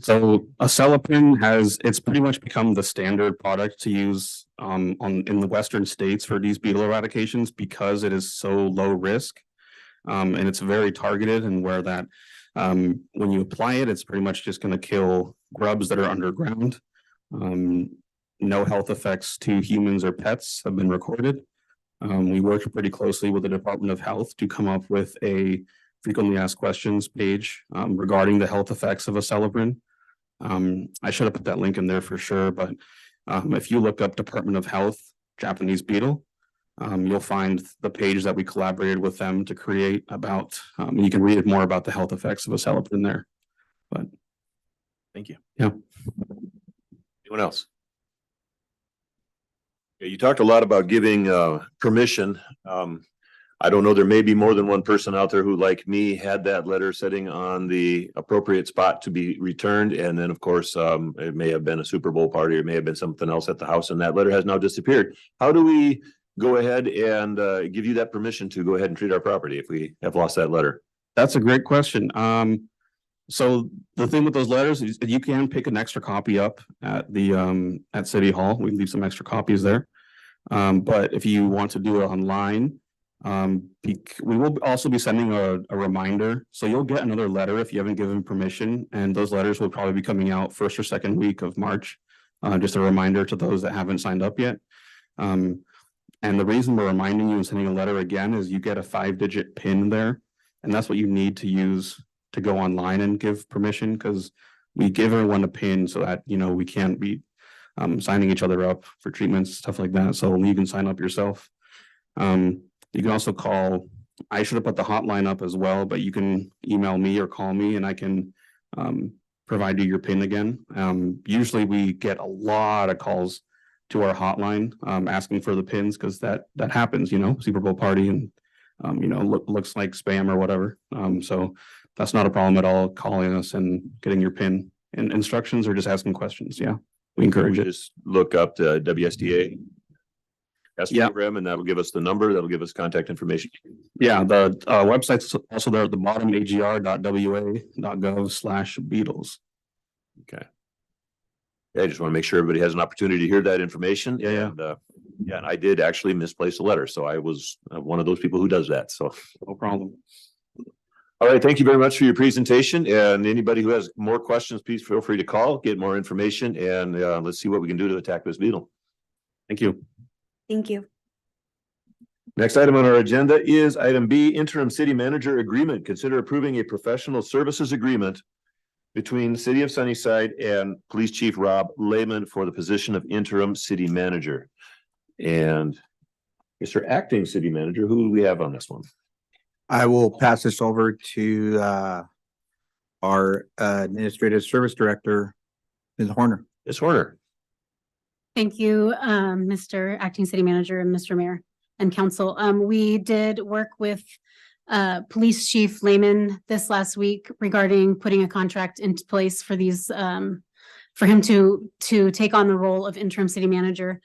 So acelepryn it's pretty much become the standard product to use in the western states for these beetle eradications because it is so low risk. And it's very targeted, and where that when you apply it, it's pretty much just going to kill grubs that are underground. No health effects to humans or pets have been recorded. We worked pretty closely with the Department of Health to come up with a frequently asked questions page regarding the health effects of acelepryn. I should have put that link in there for sure, but if you look up Department of Health Japanese beetle, you'll find the page that we collaborated with them to create about, you can read more about the health effects of acelepryn there. But thank you. Yeah. Anyone else? You talked a lot about giving permission. I don't know, there may be more than one person out there who, like me, had that letter sitting on the appropriate spot to be returned. And then, of course, it may have been a Super Bowl party, or it may have been something else at the house, and that letter has now disappeared. How do we go ahead and give you that permission to go ahead and treat our property if we have lost that letter? That's a great question. So the thing with those letters is you can pick an extra copy up at the at City Hall. We leave some extra copies there. But if you want to do it online, we will also be sending a reminder. So you'll get another letter if you haven't given permission, and those letters will probably be coming out first or second week of March. Just a reminder to those that haven't signed up yet. And the reason we're reminding you and sending a letter again is you get a 5-digit PIN there, and that's what you need to use to go online and give permission, because we give everyone a PIN so that, we can't be signing each other up for treatments, stuff like that. So you can sign up yourself. You can also call, I should have put the hotline up as well, but you can email me or call me and I can provide you your PIN again. Usually we get a lot of calls to our hotline, asking for the pins, because that happens, you know, Super Bowl party and looks like spam or whatever. So that's not a problem at all, calling us and getting your pin and instructions or just asking questions. Yeah, we encourage it. Just look up the WSDA. Yeah. Program, and that'll give us the number, that'll give us contact information. Yeah, the website's also there at the bottom, agr.wa.gov/Beatles. Okay. Yeah, I just want to make sure everybody has an opportunity to hear that information. Yeah, yeah. And, and I did actually misplace a letter, so I was one of those people who does that, so. No problem. All right, thank you very much for your presentation, and anybody who has more questions, please feel free to call, get more information, and let's see what we can do to attack this beetle. Thank you. Thank you. Next item on our agenda is item B, interim city manager agreement. Consider approving a professional services agreement between the city of Sunnyside and Police Chief Rob Lehman for the position of interim city manager. And Mr. Acting City Manager, who do we have on this one? I will pass this over to our Administrative Service Director, Ms. Horner. Ms. Horner. Thank you, Mr. Acting City Manager and Mr. Mayor and Council. We did work with Police Chief Lehman this last week regarding putting a contract into place for these for him to take on the role of interim city manager.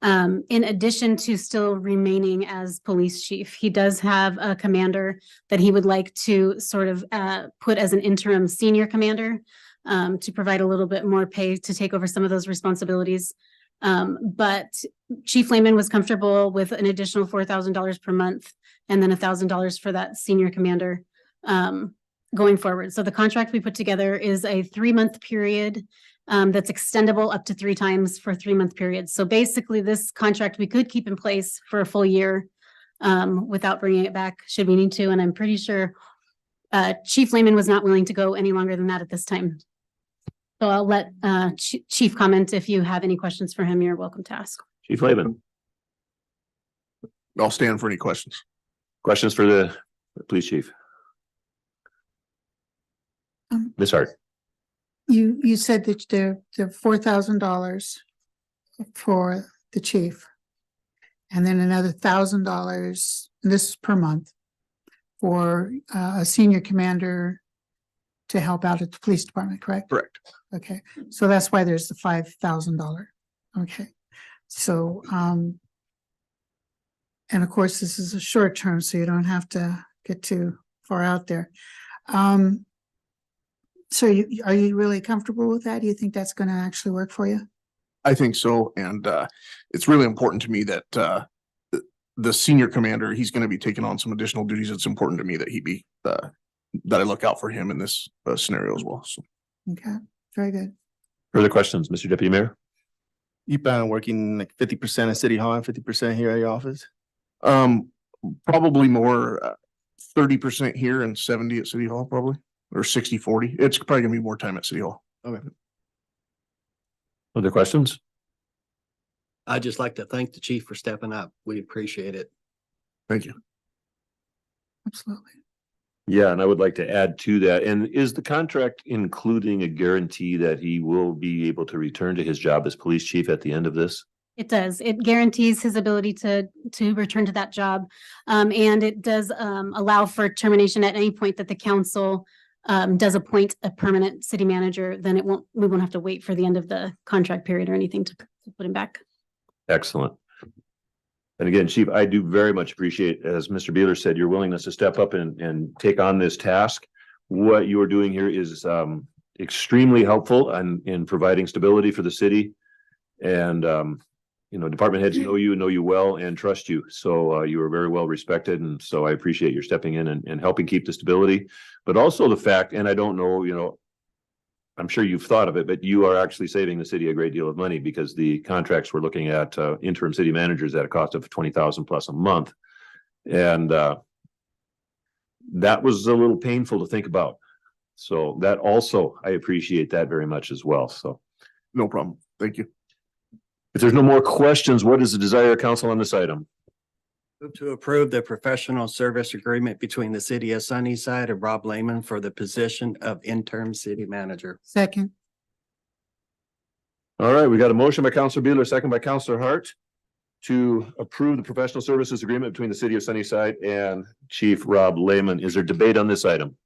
In addition to still remaining as police chief, he does have a commander that he would like to sort of put as an interim senior commander to provide a little bit more pay to take over some of those responsibilities. But Chief Lehman was comfortable with an additional $4,000 per month and then $1,000 for that senior commander going forward. So the contract we put together is a 3-month period that's extendable up to 3 times for 3-month periods. So basically this contract we could keep in place for a full year without bringing it back should we need to. And I'm pretty sure Chief Lehman was not willing to go any longer than that at this time. So I'll let Chief comment. If you have any questions for him, you're welcome to ask. Chief Lehman. I'll stand for any questions. Questions for the police chief? Ms. Hart. You said that they're $4,000 for the chief. And then another $1,000, this is per month, for a senior commander to help out at the police department, correct? Correct. Okay, so that's why there's the $5,000. Okay, so and of course, this is a short term, so you don't have to get too far out there. So are you really comfortable with that? Do you think that's going to actually work for you? I think so. And it's really important to me that the senior commander, he's going to be taking on some additional duties. It's important to me that he be that I look out for him in this scenario as well. So. Okay, very good. Further questions, Mr. Deputy Mayor? You plan on working like 50% at City Hall and 50% here at your office? Probably more 30% here and 70 at City Hall, probably, or 60-40. It's probably gonna be more time at City Hall. Okay. Other questions? I'd just like to thank the chief for stepping up. We appreciate it. Thank you. Absolutely. Yeah, and I would like to add to that. And is the contract including a guarantee that he will be able to return to his job as police chief at the end of this? It does. It guarantees his ability to return to that job. And it does allow for termination at any point that the council does appoint a permanent city manager. Then we won't have to wait for the end of the contract period or anything to put him back. Excellent. And again, Chief, I do very much appreciate, as Mr. Beeler said, your willingness to step up and take on this task. What you are doing here is extremely helpful in providing stability for the city. And department heads know you well and trust you. So you are very well respected. And so I appreciate your stepping in and helping keep the stability. But also the fact, and I don't know, I'm sure you've thought of it, but you are actually saving the city a great deal of money because the contracts we're looking at interim city managers at a cost of $20,000 plus a month. And that was a little painful to think about. So that also, I appreciate that very much as well. So no problem. Thank you. If there's no more questions, what is the desire of council on this item? Move to approve the professional service agreement between the city of Sunnyside and Rob Lehman for the position of interim city manager. Second. All right, we got a motion by Counselor Beeler, second by Counselor Hart to approve the professional services agreement between the city of Sunnyside and Chief Rob Lehman. Is there debate on this item?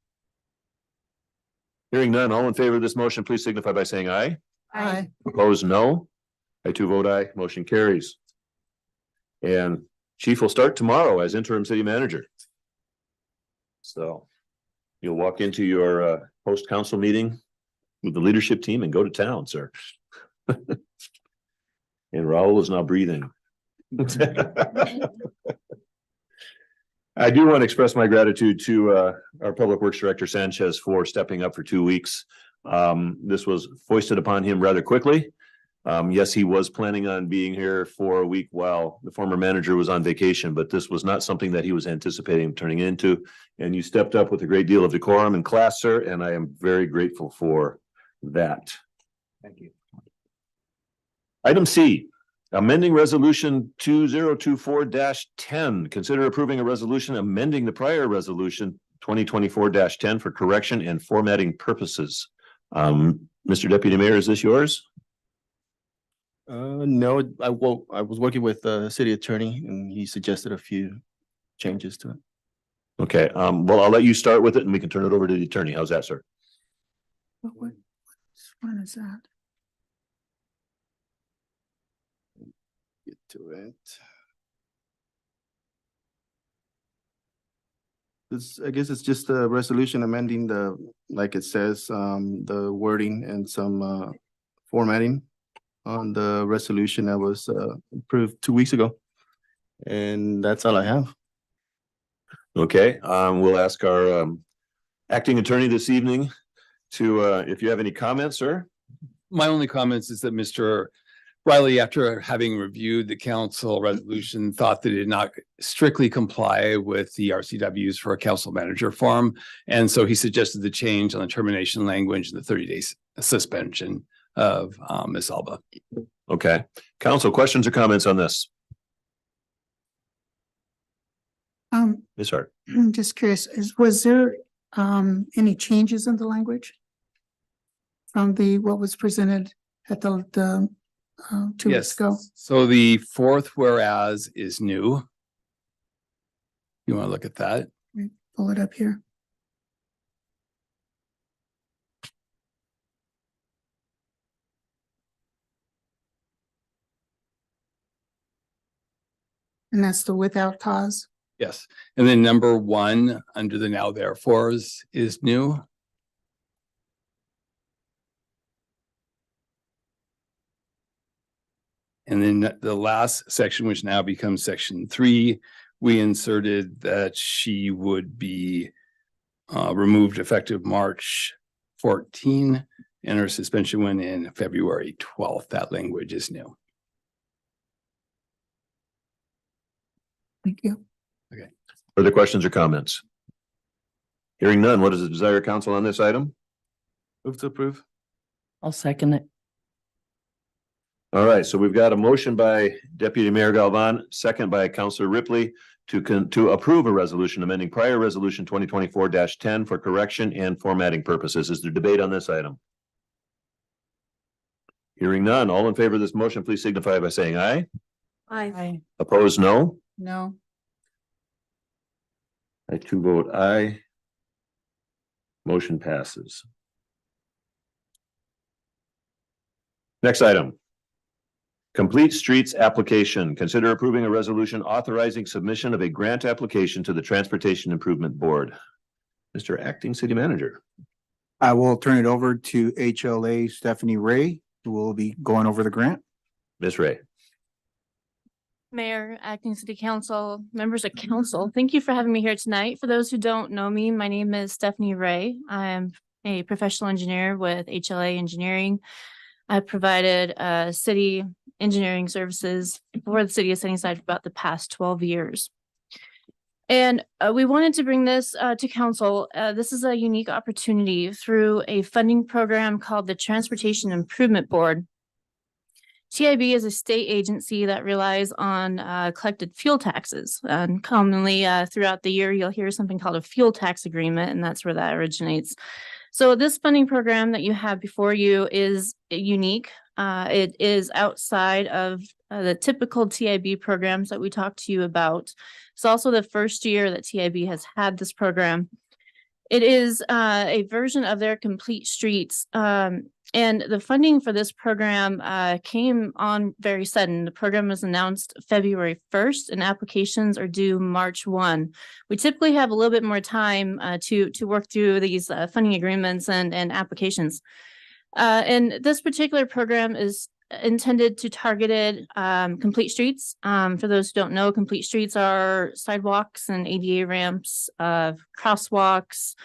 Hearing none, all in favor of this motion, please signify by saying aye. Aye. Opposed, no. I too vote aye. Motion carries. And Chief will start tomorrow as interim city manager. So you'll walk into your post council meeting with the leadership team and go to town, sir. And Raul is now breathing. I do want to express my gratitude to our Public Works Director Sanchez for stepping up for 2 weeks. This was foisted upon him rather quickly. Yes, he was planning on being here for a week while the former manager was on vacation, but this was not something that he was anticipating turning into. And you stepped up with a great deal of decorum and class, sir, and I am very grateful for that. Thank you. Item C, amending resolution 2024-10. Consider approving a resolution amending the prior resolution 2024-10 for correction and formatting purposes. Mr. Deputy Mayor, is this yours? No, I won't. I was working with the city attorney and he suggested a few changes to it. Okay, well, I'll let you start with it and we can turn it over to the attorney. How's that, sir? What one is that? Get to it. I guess it's just a resolution amending like it says, the wording and some formatting on the resolution that was approved 2 weeks ago. And that's all I have. Okay, we'll ask our acting attorney this evening to if you have any comments, sir. My only comments is that Mr. Riley, after having reviewed the council resolution, thought that it did not strictly comply with the RCWs for a council manager form. And so he suggested the change on the termination language and the 30 days suspension of Ms. Alba. Okay, council questions or comments on this? Ms. Hart. I'm just curious, was there any changes in the language from what was presented at the 2 weeks ago? So the fourth whereas is new. You want to look at that? Let me pull it up here. And that's the without cause? Yes. And then number 1 under the now therefores is new. And then the last section, which now becomes section 3, we inserted that she would be removed effective March 14 and her suspension went in February 12th. That language is new. Thank you. Okay. Further questions or comments? Hearing none, what is the desire of council on this item? Move to approve. I'll second it. All right, so we've got a motion by Deputy Mayor Galvan, second by Councillor Ripley to approve a resolution amending prior resolution 2024-10 for correction and formatting purposes. Is there debate on this item? Hearing none, all in favor of this motion, please signify by saying aye. Aye. Opposed, no. No. I too vote aye. Motion passes. Next item. Complete Streets application. Consider approving a resolution authorizing submission of a grant application to the Transportation Improvement Board. Mr. Acting City Manager. I will turn it over to HLA Stephanie Ray, who will be going over the grant. Ms. Ray. Mayor, Acting City Council, members of council, thank you for having me here tonight. For those who don't know me, my name is Stephanie Ray. I am a professional engineer with HLA Engineering. I provided city engineering services for the city of Sunnyside for about the past 12 years. And we wanted to bring this to council. This is a unique opportunity through a funding program called the Transportation Improvement Board. TIB is a state agency that relies on collected fuel taxes. And commonly throughout the year, you'll hear something called a fuel tax agreement, and that's where that originates. So this funding program that you have before you is unique. It is outside of the typical TIB programs that we talked to you about. It's also the first year that TIB has had this program. It is a version of their Complete Streets. And the funding for this program came on very sudden. The program was announced February 1st and applications are due March 1. We typically have a little bit more time to work through these funding agreements and applications. And this particular program is intended to target complete streets. For those who don't know, complete streets are sidewalks and ADA ramps, crosswalks,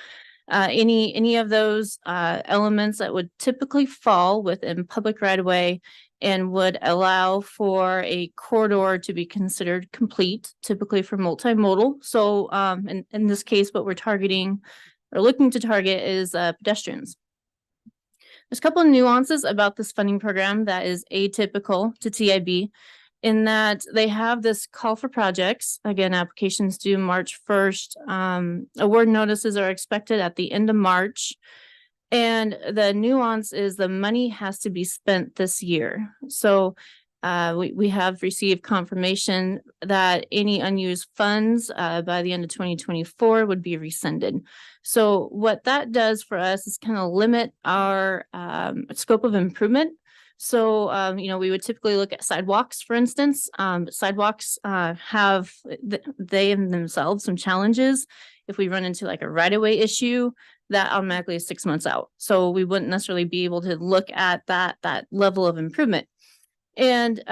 any of those elements that would typically fall within public right of way and would allow for a corridor to be considered complete, typically for multimodal. So in this case, what we're targeting or looking to target is pedestrians. There's a couple of nuances about this funding program that is atypical to TIB in that they have this call for projects. Again, applications due March 1st. Award notices are expected at the end of March. And the nuance is the money has to be spent this year. So we have received confirmation that any unused funds by the end of 2024 would be rescinded. So what that does for us is kind of limit our scope of improvement. So, we would typically look at sidewalks, for instance. Sidewalks have they in themselves some challenges. If we run into like a right-of-way issue, that automatically is 6 months out. So we wouldn't necessarily be able to look at that level of improvement. And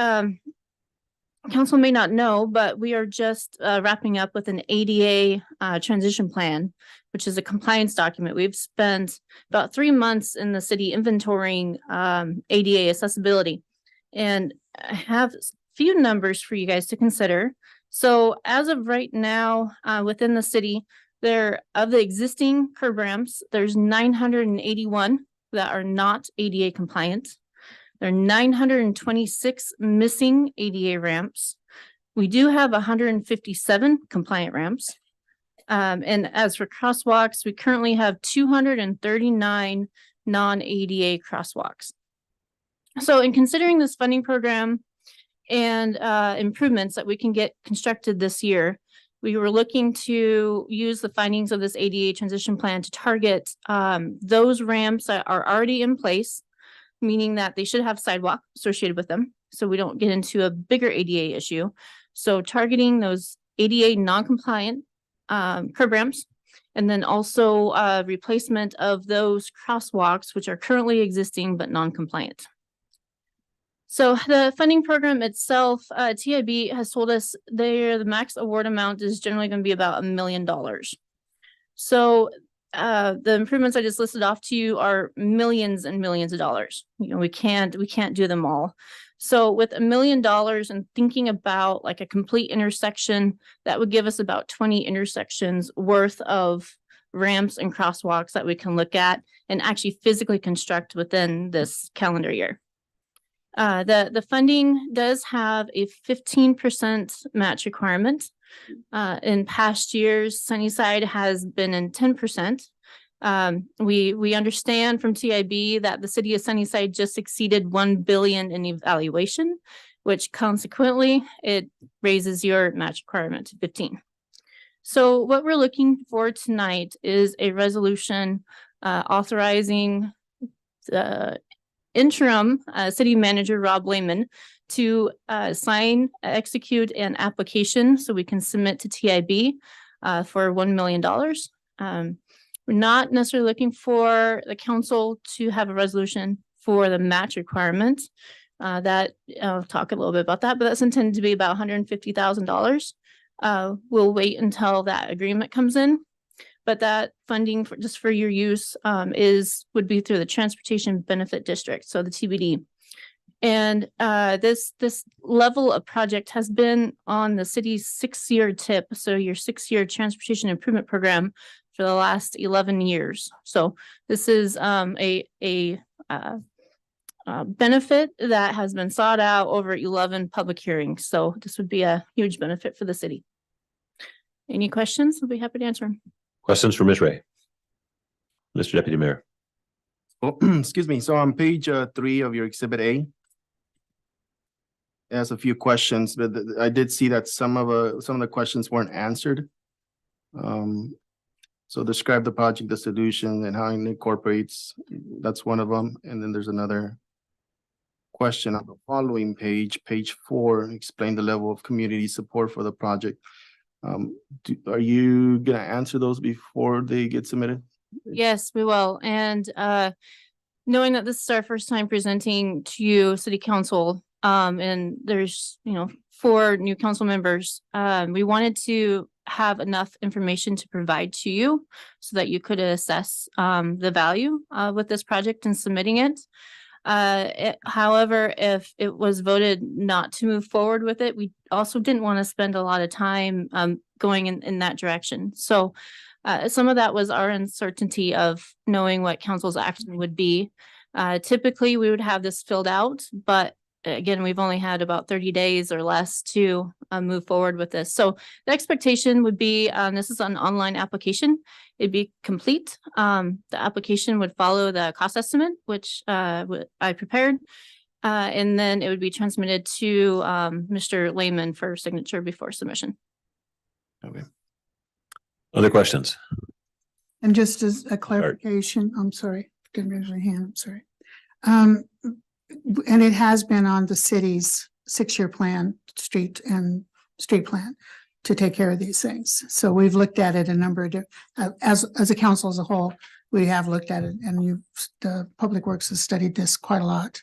council may not know, but we are just wrapping up with an ADA transition plan, which is a compliance document. We've spent about 3 months in the city inventorying ADA accessibility, and I have a few numbers for you guys to consider. So as of right now, within the city, of the existing curb ramps, there's 981 that are not ADA compliant. There are 926 missing ADA ramps. We do have 157 compliant ramps. And as for crosswalks, we currently have 239 non-ADA crosswalks. So in considering this funding program and improvements that we can get constructed this year, we were looking to use the findings of this ADA transition plan to target those ramps that are already in place, meaning that they should have sidewalk associated with them, so we don't get into a bigger ADA issue. So targeting those ADA non-compliant curb ramps, and then also replacement of those crosswalks, which are currently existing but non-compliant. So the funding program itself, TIB has told us the max award amount is generally going to be about $1 million. So the improvements I just listed off to you are millions and millions of dollars. We can't do them all. So with $1 million and thinking about like a complete intersection, that would give us about 20 intersections worth of ramps and crosswalks that we can look at and actually physically construct within this calendar year. The funding does have a 15% match requirement. In past years, Sunnyside has been in 10%. We understand from TIB that the city of Sunnyside just exceeded 1 billion in evaluation, which consequently it raises your match requirement to 15. So what we're looking for tonight is a resolution authorizing the interim city manager Rob Lehman to sign, execute an application so we can submit to TIB for $1 million. We're not necessarily looking for the council to have a resolution for the match requirement. That I'll talk a little bit about that, but that's intended to be about $150,000. We'll wait until that agreement comes in. But that funding just for your use would be through the Transportation Benefit District, so the TBD. And this level of project has been on the city's 6-year TIP, so your 6-year Transportation Improvement Program for the last 11 years. So this is a benefit that has been sought out over 11 public hearings. So this would be a huge benefit for the city. Any questions? I'll be happy to answer them. Questions for Ms. Ray? Mr. Deputy Mayor. Oh, excuse me. So on page 3 of your exhibit A, it has a few questions, but I did see that some of the questions weren't answered. So describe the project, the solution, and how it incorporates. That's one of them. And then there's another question on the following page, page 4. Explain the level of community support for the project. Are you gonna answer those before they get submitted? Yes, we will. And knowing that this is our first time presenting to you, city council, and there's, 4 new council members, we wanted to have enough information to provide to you so that you could assess the value with this project and submitting it. However, if it was voted not to move forward with it, we also didn't want to spend a lot of time going in that direction. So some of that was our uncertainty of knowing what council's action would be. Typically, we would have this filled out, but again, we've only had about 30 days or less to move forward with this. So the expectation would be, this is an online application. It'd be complete. The application would follow the cost estimate, which I prepared. And then it would be transmitted to Mr. Lehman for signature before submission. Okay. Other questions? And just as a clarification, I'm sorry, didn't raise my hand, I'm sorry. And it has been on the city's 6-year plan, street plan to take care of these things. So we've looked at it a number of as a council as a whole, we have looked at it, and the Public Works has studied this quite a lot.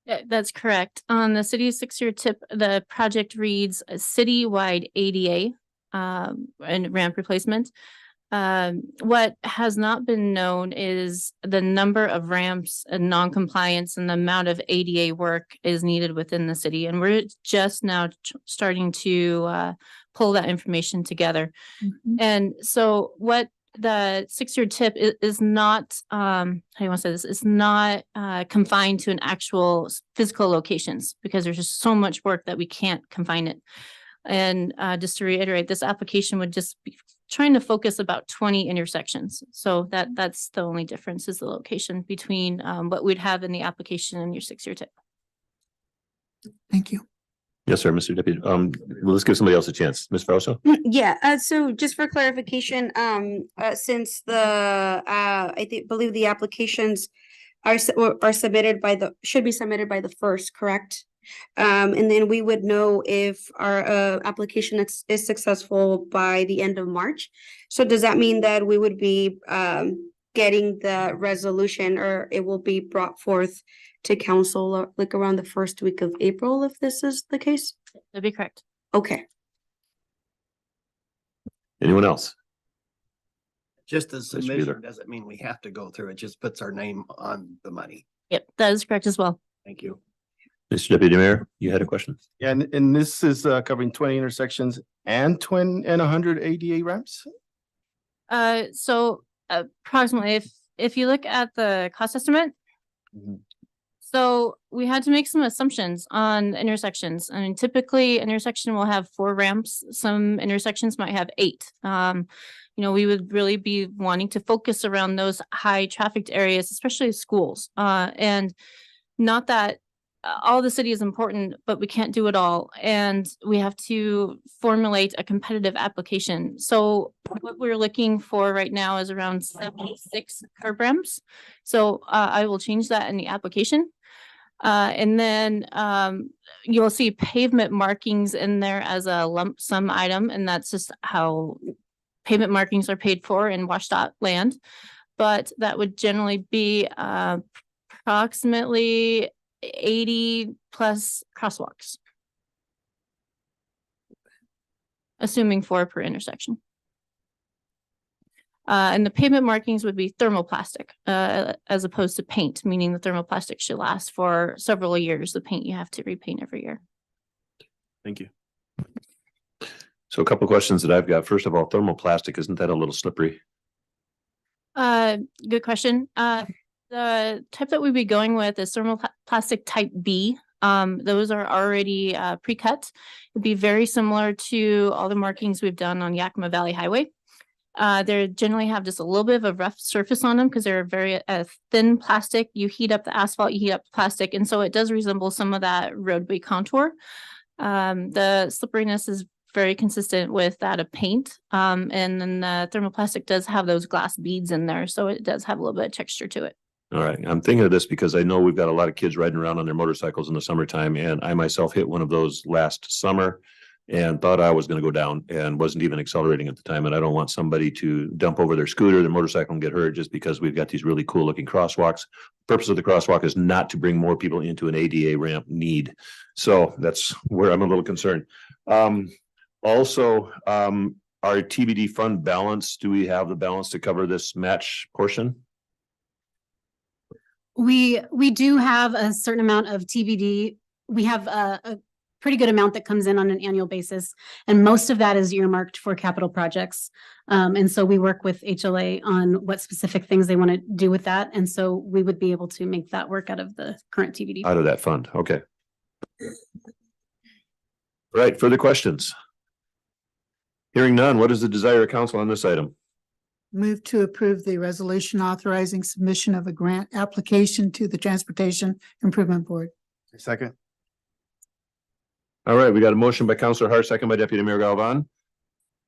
Yeah, that's correct. On the city's 6-year tip, the project reads a citywide ADA and ramp replacement. What has not been known is the number of ramps and non-compliance and the amount of ADA work is needed within the city. And we're just now starting to pull that information together. Mm-hmm. And so what the 6-year tip is not, how do you want to say this? It's not confined to an actual physical locations, because there's just so much work that we can't confine it. And just to reiterate, this application would just be trying to focus about 20 intersections. So that's the only difference, is the location between what we'd have in the application and your 6-year tip. Thank you. Yes, sir, Mr. Deputy. Let's give somebody else a chance. Ms. Fausto? Yeah, so just for clarification, since believe the applications are submitted should be submitted by the 1st, correct? And then we would know if our application is successful by the end of March. So does that mean that we would be getting the resolution, or it will be brought forth to council like around the 1st week of April, if this is the case? That'd be correct. Okay. Anyone else? Just the Bueller. submission doesn't mean we have to go through. It just puts our name on the money. Yep, that is correct as well. Thank you. Mr. Deputy Mayor, you had a question? Yeah, and this is covering 20 intersections and 100 ADA ramps? So approximately, if you look at the cost estimate, so we had to make some assumptions on intersections. I mean, typically an intersection will have 4 ramps. Some intersections might have 8. We would really be wanting to focus around those high trafficked areas, especially schools. And not that all the city is important, but we can't do it all. And we have to formulate a competitive application. So what we're looking for right now is around 76 curb ramps. So I will change that in the application. And then you'll see pavement markings in there as a lump sum item. And that's just how pavement markings are paid for in WashDOT land. But that would generally be approximately 80 plus crosswalks, assuming 4 per intersection. And the pavement markings would be thermoplastic as opposed to paint, meaning the thermoplastic should last for several years. The paint you have to repaint every year. Thank you. So a couple of questions that I've got. First of all, thermoplastic, isn't that a little slippery? Good question. The type that we'd be going with is thermoplastic type B. Those are already pre-cut. It'd be very similar to all the markings we've done on Yakima Valley Highway. They generally have just a little bit of a rough surface on them because they're very thin plastic. You heat up the asphalt, you heat up the plastic, and so it does resemble some of that roadway contour. The slipperiness is very consistent with that of paint. And then the thermoplastic does have those glass beads in there, so it does have a little bit of texture to it. All right, I'm thinking of this because I know we've got a lot of kids riding around on their motorcycles in the summertime, and I myself hit one of those last summer and thought I was gonna go down and wasn't even accelerating at the time, and I don't want somebody to dump over their scooter, their motorcycle, and get hurt just because we've got these really cool looking crosswalks. Purpose of the crosswalk is not to bring more people into an ADA ramp need. So that's where I'm a little concerned. Also, our TBD fund balance, do we have the balance to cover this match portion? We do have a certain amount of TBD. We have a pretty good amount that comes in on an annual basis, and most of that is earmarked for capital projects. And so we work with HLA on what specific things they want to do with that. And so we would be able to make that work out of the current TBD. Out of that fund, okay. All right, further questions? Hearing none, what is the desire of council on this item? Move to approve the resolution authorizing submission of a grant application to the Transportation Improvement Board. Second. All right, we got a motion by Councilor Hart, second by Deputy Mayor Galvan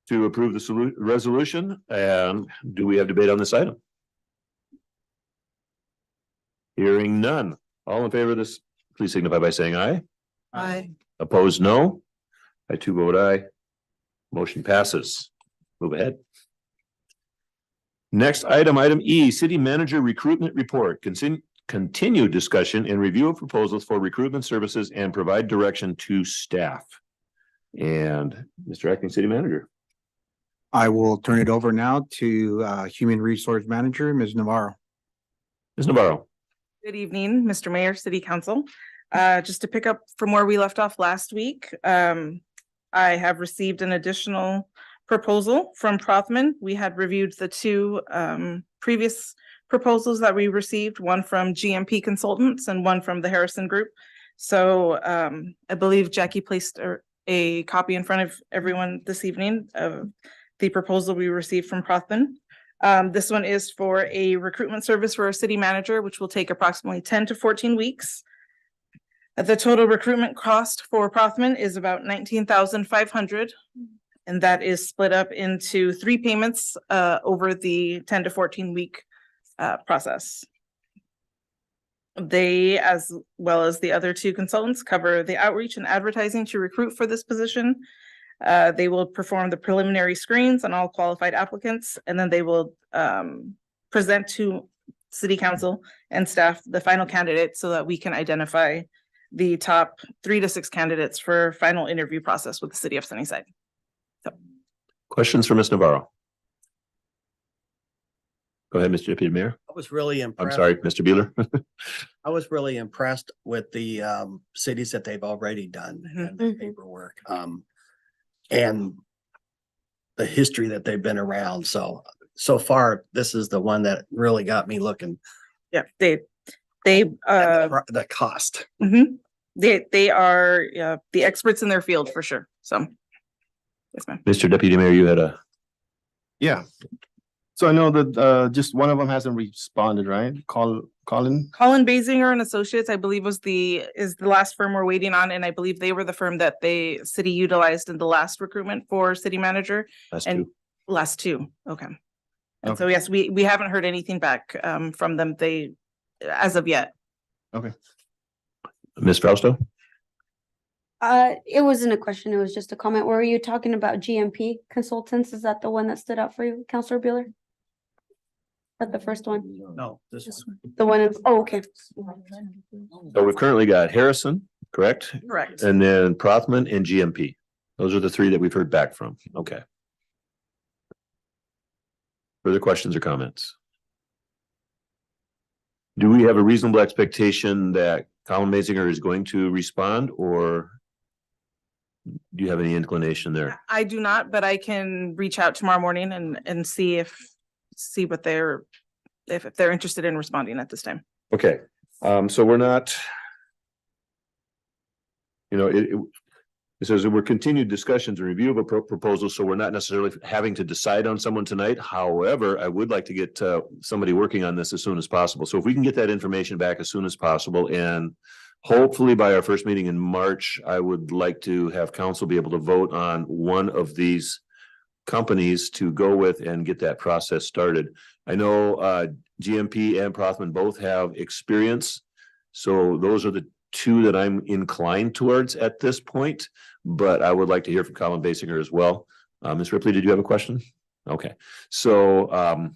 to approve the resolution. And do we have debate on this item? Hearing none. All in favor of this, please signify by saying aye. Aye. Opposed, no. I too vote aye. Motion passes. Move ahead. Next item, item E, City Manager Recruitment Report. Continue discussion and review of proposals for recruitment services and provide direction to staff. And Mr. Acting City Manager. I will turn it over now to Human Resource Manager, Ms. Navarro. Ms. Navarro. Good evening, Mr. Mayor, City Council. Just to pick up from where we left off last week, I have received an additional proposal from Prothman. We had reviewed the two previous proposals that we received, one from GMP Consultants and one from the Harrison Group. So I believe Jackie placed a copy in front of everyone this evening of the proposal we received from Prothman. This one is for a recruitment service for a city manager, which will take approximately 10 to 14 weeks. The total recruitment cost for Prothman is about $19,500. And that is split up into 3 payments over the 10 to 14 week process. They, as well as the other 2 consultants, cover the outreach and advertising to recruit for this position. They will perform the preliminary screens on all qualified applicants, and then they will present to City Council and staff the final candidate so that we can identify the top 3 to 6 candidates for final interview process with the City of Sunnyside. Questions for Ms. Navarro? Go ahead, Mr. Deputy Mayor. I was really I'm impressed. sorry, Mr. Beeler. I was really impressed with the cities that they've already done and the paperwork. And the history that they've been around. So far, this is the one that really got me looking. Yeah, they the cost. They are the experts in their field for sure. So yes, ma'am. Mr. Deputy Mayor, you had a. Yeah. So I know that just one of them hasn't responded, right? Colin? Colin Basinger and Associates, I believe is the last firm we're waiting on. And I believe they were the firm that the city utilized in the last recruitment for city manager. Last two. Okay. And so, yes, we haven't heard anything back from them. As of yet. Okay. Ms. Fausto? It wasn't a question, it was just a comment. Were you talking about GMP Consultants? Is that the one that stood out for you, Councilor Bueller? That the first one? No, this one. The one is, oh, okay. So we've currently got Harrison, correct? Correct. And then Prothman and GMP. Those are the 3 that we've heard back from. Okay. Further questions or comments? Do we have a reasonable expectation that Colin Basinger is going to respond, or do you have any inclination there? I do not, but I can reach out tomorrow morning and see if they're interested in responding at this time. Okay, so we're not, It says that we're continued discussions and review of a proposal, so we're not necessarily having to decide on someone tonight. However, I would like to get somebody working on this as soon as possible. So if we can get that information back as soon as possible, and hopefully by our first meeting in March, I would like to have council be able to vote on one of these companies to go with and get that process started. I know GMP and Prothman both have experience, so those are the two that I'm inclined towards at this point, but I would like to hear from Colin Basinger as well. Ms. Ripley, did you have a question? Okay, so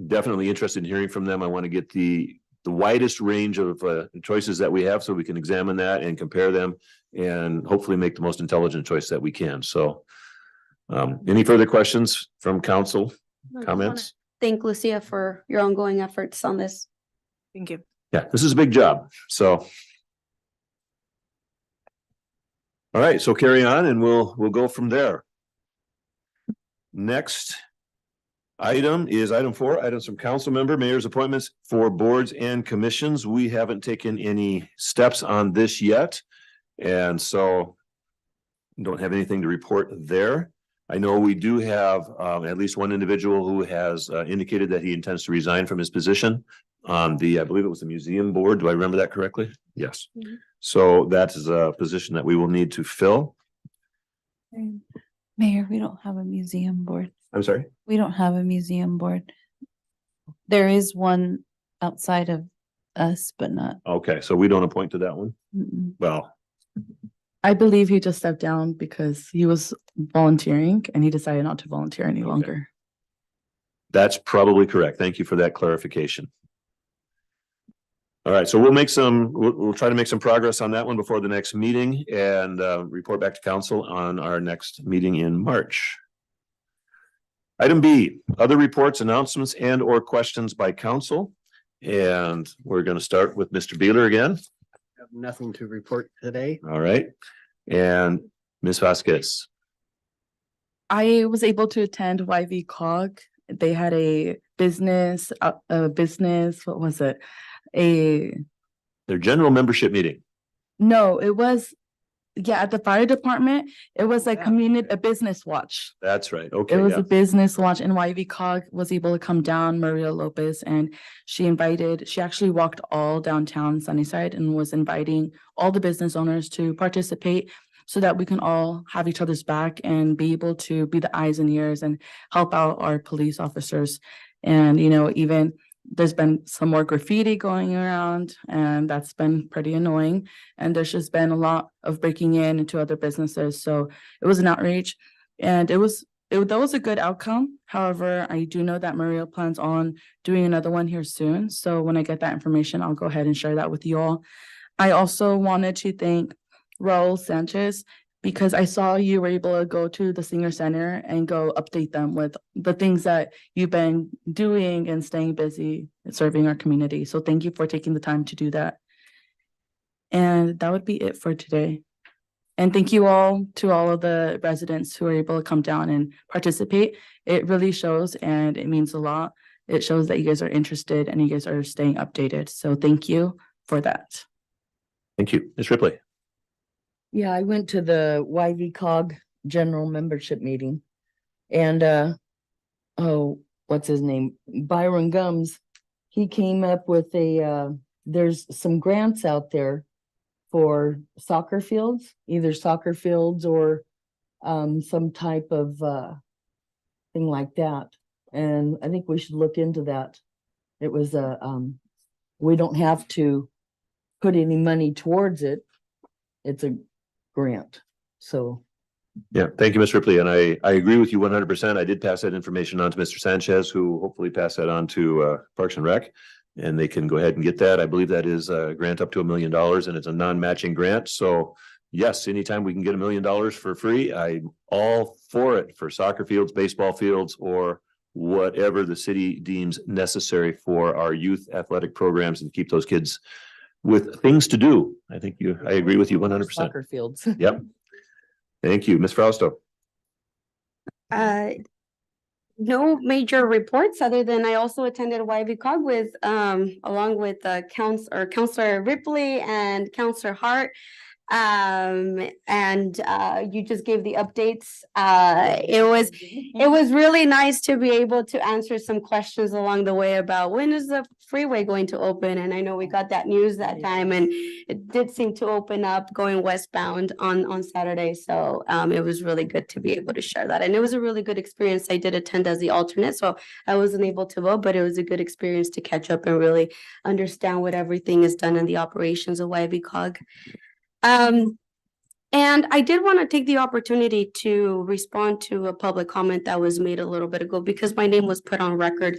definitely interested in hearing from them. I want to get the widest range of choices that we have so we can examine that and compare them and hopefully make the most intelligent choice that we can. So any further questions from council, comments? Thank Lucia for your ongoing efforts on this. Thank you. Yeah, this is a big job, so. All right, so carry on and we'll go from there. Next item is item 4, items from council member, mayor's appointments for boards and commissions. We haven't taken any steps on this yet, and so don't have anything to report there. I know we do have at least one individual who has indicated that he intends to resign from his position on the, I believe it was the museum board. Do I remember that correctly? Yes. Mhm. So that is a position that we will need to fill. Mayor, we don't have a museum board. I'm sorry? We don't have a museum board. There is one outside of us, but not. Okay, so we don't appoint to that one? Mm-mm. Well, I believe he just stepped down because he was volunteering and he decided not to volunteer any longer. that's probably correct. Thank you for that clarification. All right, so we'll try to make some progress on that one before the next meeting and report back to council on our next meeting in March. Item B, other reports, announcements, and or questions by council. And we're going to start with Mr. Beeler again. Have nothing to report today. All right. And Ms. Vasquez. I was able to attend YV Cog. They had a business, what was it? Their general membership meeting. No, it was, at the fire department. It was like a business watch. That's right. Okay. It was yeah. a business watch, and YV Cog was able to come down, Maria Lopez, and she actually walked all downtown Sunnyside and was inviting all the business owners to participate so that we can all have each other's back and be able to be the eyes and ears and help out our police officers. And, even there's been some more graffiti going around, and that's been pretty annoying. And there's just been a lot of breaking into other businesses. So it was an outreach, and that was a good outcome. However, I do know that Maria plans on doing another one here soon. So when I get that information, I'll go ahead and share that with you all. I also wanted to thank Raul Sanchez, because I saw you were able to go to the senior center and go update them with the things that you've been doing and staying busy and serving our community. So thank you for taking the time to do that. And that would be it for today. And thank you all to all of the residents who are able to come down and participate. It really shows, and it means a lot. It shows that you guys are interested and you guys are staying updated. So thank you for that. Thank you. Ms. Ripley. Yeah, I went to the YV Cog general membership meeting, and what's his name? Byron Gums. He came up with there's some grants out there for soccer fields, either soccer fields or some type of thing like that. And I think we should look into that. It was we don't have to put any money towards it. It's a grant. So Yeah, thank you, Ms. Ripley. And I agree with you 100%. I did pass that information on to Mr. Sanchez, who hopefully pass that on to Parks and Rec, and they can go ahead and get that. I believe that is a grant up to $1 million, and it's a non-matching grant. So yes, anytime we can get $1 million for free, I'm all for it, for soccer fields, baseball fields, or whatever the city deems necessary for our youth athletic programs and keep those kids with things to do. I agree with you 100%. Soccer fields. Yep. Thank you. Ms. Frausto. No major reports other than I also attended YV Cog with along with Councilor Ripley and Councilor Hart. And you just gave the updates. It was really nice to be able to answer some questions along the way about when is the freeway going to open? And I know we got that news that time, and it did seem to open up going westbound on Saturday. So it was really good to be able to share that. And it was a really good experience. I did attend as the alternate, so I wasn't able to vote, but it was a good experience to catch up and really understand what everything is done in the operations of YVCOG. And I did want to take the opportunity to respond to a public comment that was made a little bit ago, because my name was put on record.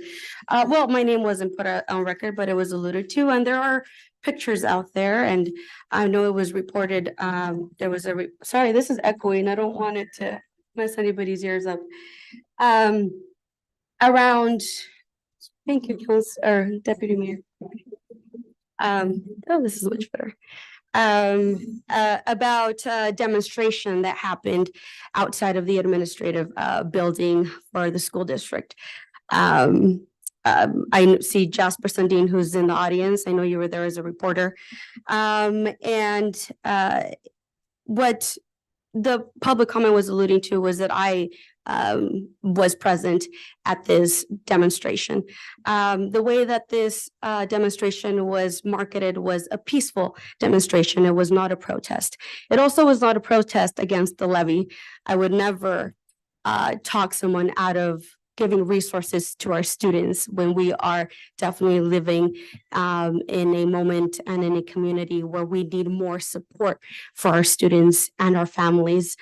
Well, my name wasn't put on record, but it was alluded to, and there are pictures out there, and I know it was reported, there was sorry, this is echoing. I don't want it to mess anybody's ears up. Around, thank you, Deputy Mayor. Oh, this is much better. About a demonstration that happened outside of the administrative building for the school district. I see Jasper Sundin, who's in the audience. I know you were there as a reporter. And what the public comment was alluding to was that I was present at this demonstration. The way that this demonstration was marketed was a peaceful demonstration. It was not a protest. It also was not a protest against the levy. I would never talk someone out of giving resources to our students when we are definitely living in a moment and in a community where we need more support for our students and our families.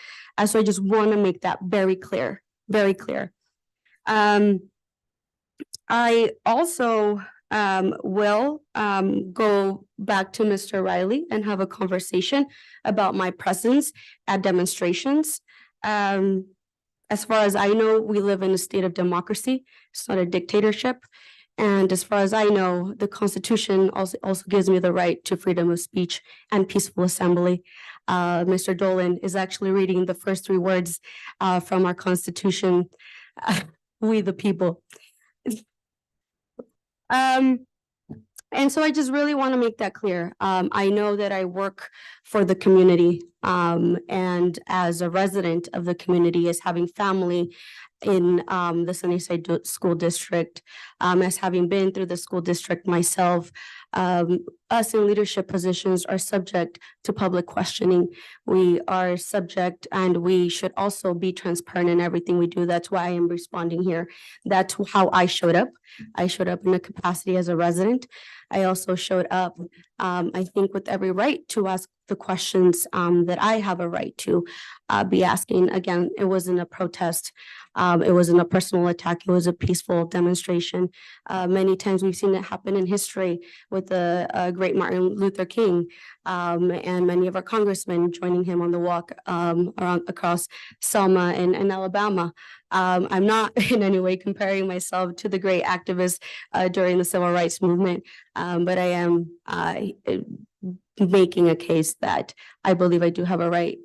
So I just want to make that very clear, very clear. I also will go back to Mr. Riley and have a conversation about my presence at demonstrations. As far as I know, we live in a state of democracy. It's not a dictatorship. And as far as I know, the Constitution also gives me the right to freedom of speech and peaceful assembly. Mr. Dolan is actually reading the first three words from our Constitution, we the people. And so I just really want to make that clear. I know that I work for the community, and as a resident of the community, as having family in the Sunnyside School District, as having been through the school district myself, us in leadership positions are subject to public questioning. We are subject, and we should also be transparent in everything we do. That's why I am responding here. That's how I showed up. I showed up in a capacity as a resident. I also showed up, I think, with every right to ask the questions that I have a right to be asking. Again, it wasn't a protest. It wasn't a personal attack. It was a peaceful demonstration. Many times we've seen it happen in history with the great Martin Luther King, and many of our congressmen joining him on the walk around across Selma and Alabama. I'm not in any way comparing myself to the great activists during the civil rights movement, but I am making a case that I believe I do have a right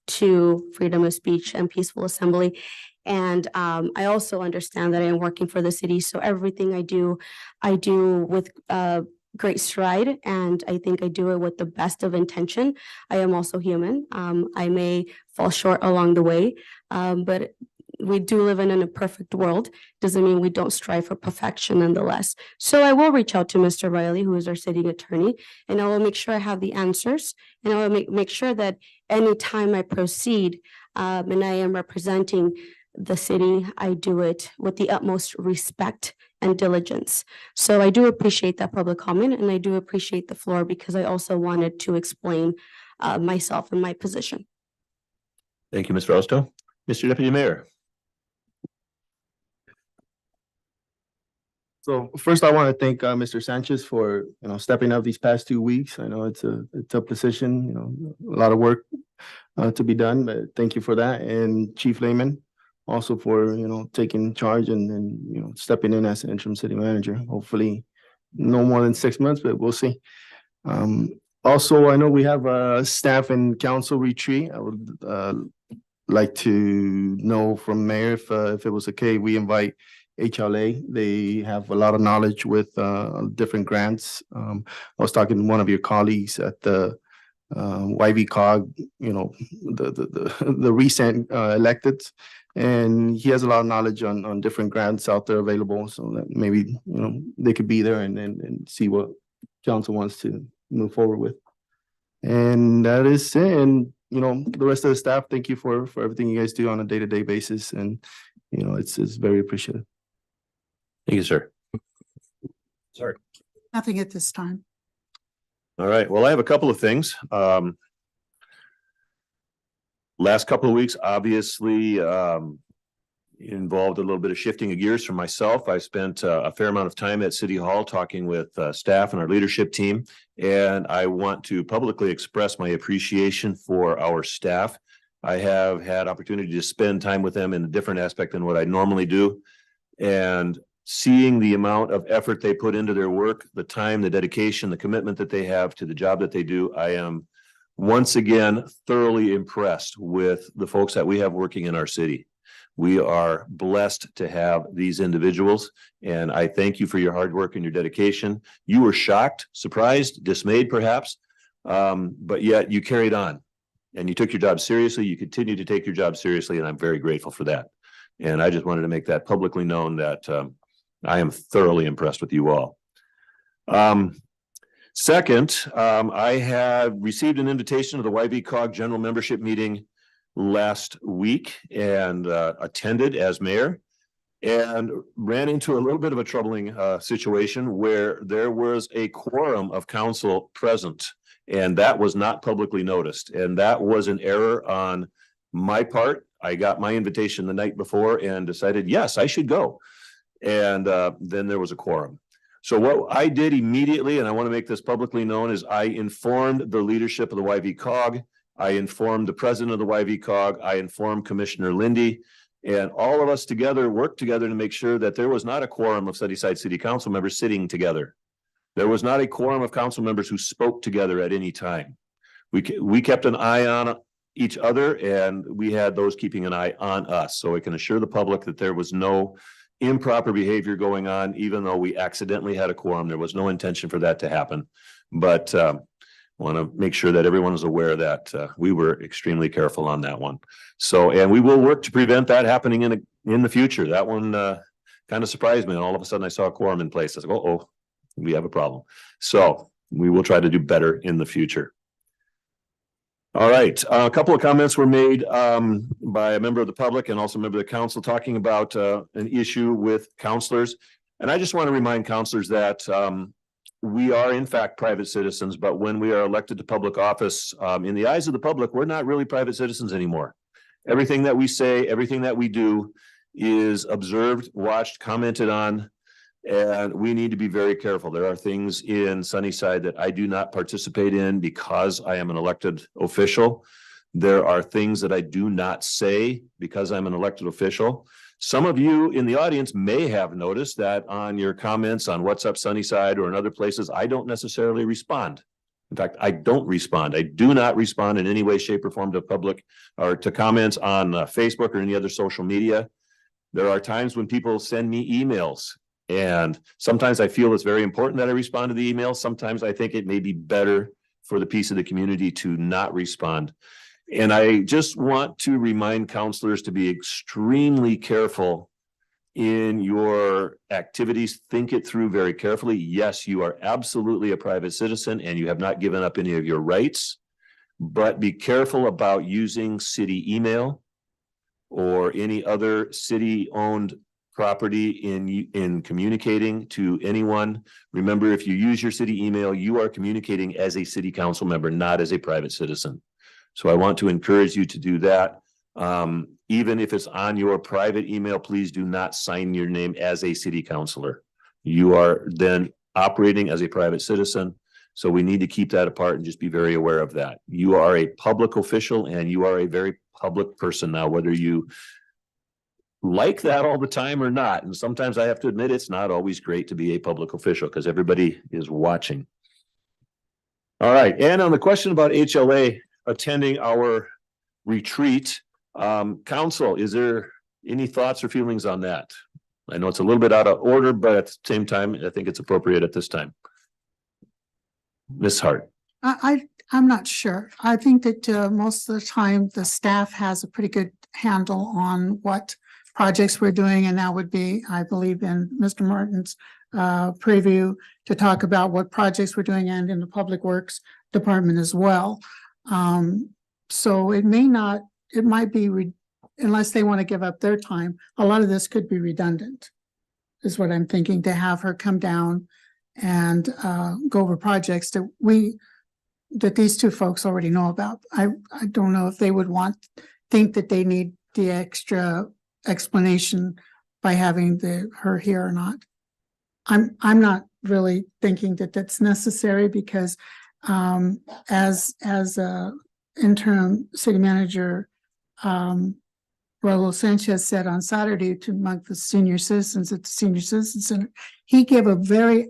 to freedom of speech and peaceful assembly. And I also understand that I am working for the city. So everything I do with great stride, and I think I do it with the best of intention. I am also human. I may fall short along the way, but we do live in an imperfect world. Doesn't mean we don't strive for perfection nonetheless. So I will reach out to Mr. Riley, who is our city attorney, and I will make sure I have the answers, and I will make sure that anytime I proceed and I am representing the city, I do it with the utmost respect and diligence. So I do appreciate that public comment, and I do appreciate the floor, because I also wanted to explain myself and my position. Thank you, Ms. Fausto. Mr. Deputy Mayor. So first, I want to thank Mr. Sanchez for, stepping up these past 2 weeks. I know it's a tough position, a lot of work to be done, but thank you for that. And Chief Lehman also for, taking charge and stepping in as an interim city manager. Hopefully no more than 6 months, but we'll see. Also, I know we have a staff and council retreat. I would like to know from Mayor if it was okay, we invite HLA. They have a lot of knowledge with different grants. I was talking to one of your colleagues at the YV cog, the recent elected. And he has a lot of knowledge on different grants out there available, so that maybe, they could be there and see what council wants to move forward with. And that is it. And, the rest of the staff, thank you for everything you guys do on a day-to-day basis. And, it's very appreciated. Thank you, sir. Sorry. Nothing at this time. All right. Well, I have a couple of things. Last couple of weeks, obviously, involved a little bit of shifting of gears for myself. I spent a fair amount of time at City Hall talking with staff and our leadership team, and I want to publicly express my appreciation for our staff. I have had opportunity to spend time with them in a different aspect than what I normally do, and seeing the amount of effort they put into their work, the time, the dedication, the commitment that they have to the job that they do, I am once again thoroughly impressed with the folks that we have working in our city. We are blessed to have these individuals, and I thank you for your hard work and your dedication. You were shocked, surprised, dismayed perhaps, but yet you carried on and you took your job seriously. You continue to take your job seriously, and I'm very grateful for that. And I just wanted to make that publicly known that I am thoroughly impressed with you all. Second, I have received an invitation to the YV-COG General Membership Meeting last week and attended as mayor, and ran into a little bit of a troubling situation where there was a quorum of council present, and that was not publicly noticed. And that was an error on my part. I got my invitation the night before and decided, yes, I should go. And then there was a quorum. So what I did immediately, and I want to make this publicly known, is I informed the leadership of the YV-COG. I informed the president of the YV-COG. I informed Commissioner Lindy, and all of us together worked together to make sure that there was not a quorum of Sunnyside City Council members sitting together. There was not a quorum of council members who spoke together at any time. We kept an eye on each other, and we had those keeping an eye on us. So I can assure the public that there was no improper behavior going on, even though we accidentally had a quorum. There was no intention for that to happen. But want to make sure that everyone is aware that we were extremely careful on that one. So, and we will work to prevent that happening in the future. That one kind of surprised me. And all of a sudden I saw a quorum in place. I was like, oh, we have a problem. So we will try to do better in the future. All right. A couple of comments were made by a member of the public and also a member of the council talking about an issue with counselors. And I just want to remind counselors that we are in fact private citizens, but when we are elected to public office, in the eyes of the public, we're not really private citizens anymore. Everything that we say, everything that we do is observed, watched, commented on, and we need to be very careful. There are things in Sunnyside that I do not participate in because I am an elected official. There are things that I do not say because I'm an elected official. Some of you in the audience may have noticed that on your comments on What's Up Sunnyside or in other places, I don't necessarily respond. In fact, I don't respond. I do not respond in any way, shape, or form to public or to comments on Facebook or any other social media. There are times when people send me emails, and sometimes I feel it's very important that I respond to the email. Sometimes I think it may be better for the peace of the community to not respond. And I just want to remind counselors to be extremely careful in your activities. Think it through very carefully. Yes, you are absolutely a private citizen and you have not given up any of your rights, but be careful about using city email or any other city-owned property in communicating to anyone. Remember, if you use your city email, you are communicating as a city council member, not as a private citizen. So I want to encourage you to do that. Even if it's on your private email, please do not sign your name as a city councilor. You are then operating as a private citizen. So we need to keep that apart and just be very aware of that. You are a public official and you are a very public person now, whether you like that all the time or not. And sometimes I have to admit it's not always great to be a public official because everybody is watching. All right. And on the question about HLA attending our retreat, council, is there any thoughts or feelings on that? I know it's a little bit out of order, but at the same time, I think it's appropriate at this time. Ms. Hart. I'm not sure. I think that most of the time, the staff has a pretty good handle on what projects we're doing, and that would be, I believe, in Mr. Martin's preview to talk about what projects we're doing and in the Public Works Department as well. So it might be, unless they want to give up their time, a lot of this could be redundant, is what I'm thinking, to have her come down and go over projects that these two folks already know about. I don't know if they would think that they need the extra explanation by having her here or not. I'm not really thinking that that's necessary because as interim city manager Raul Sanchez said on Saturday to among the senior citizens at the Senior Citizen Center, he gave a very,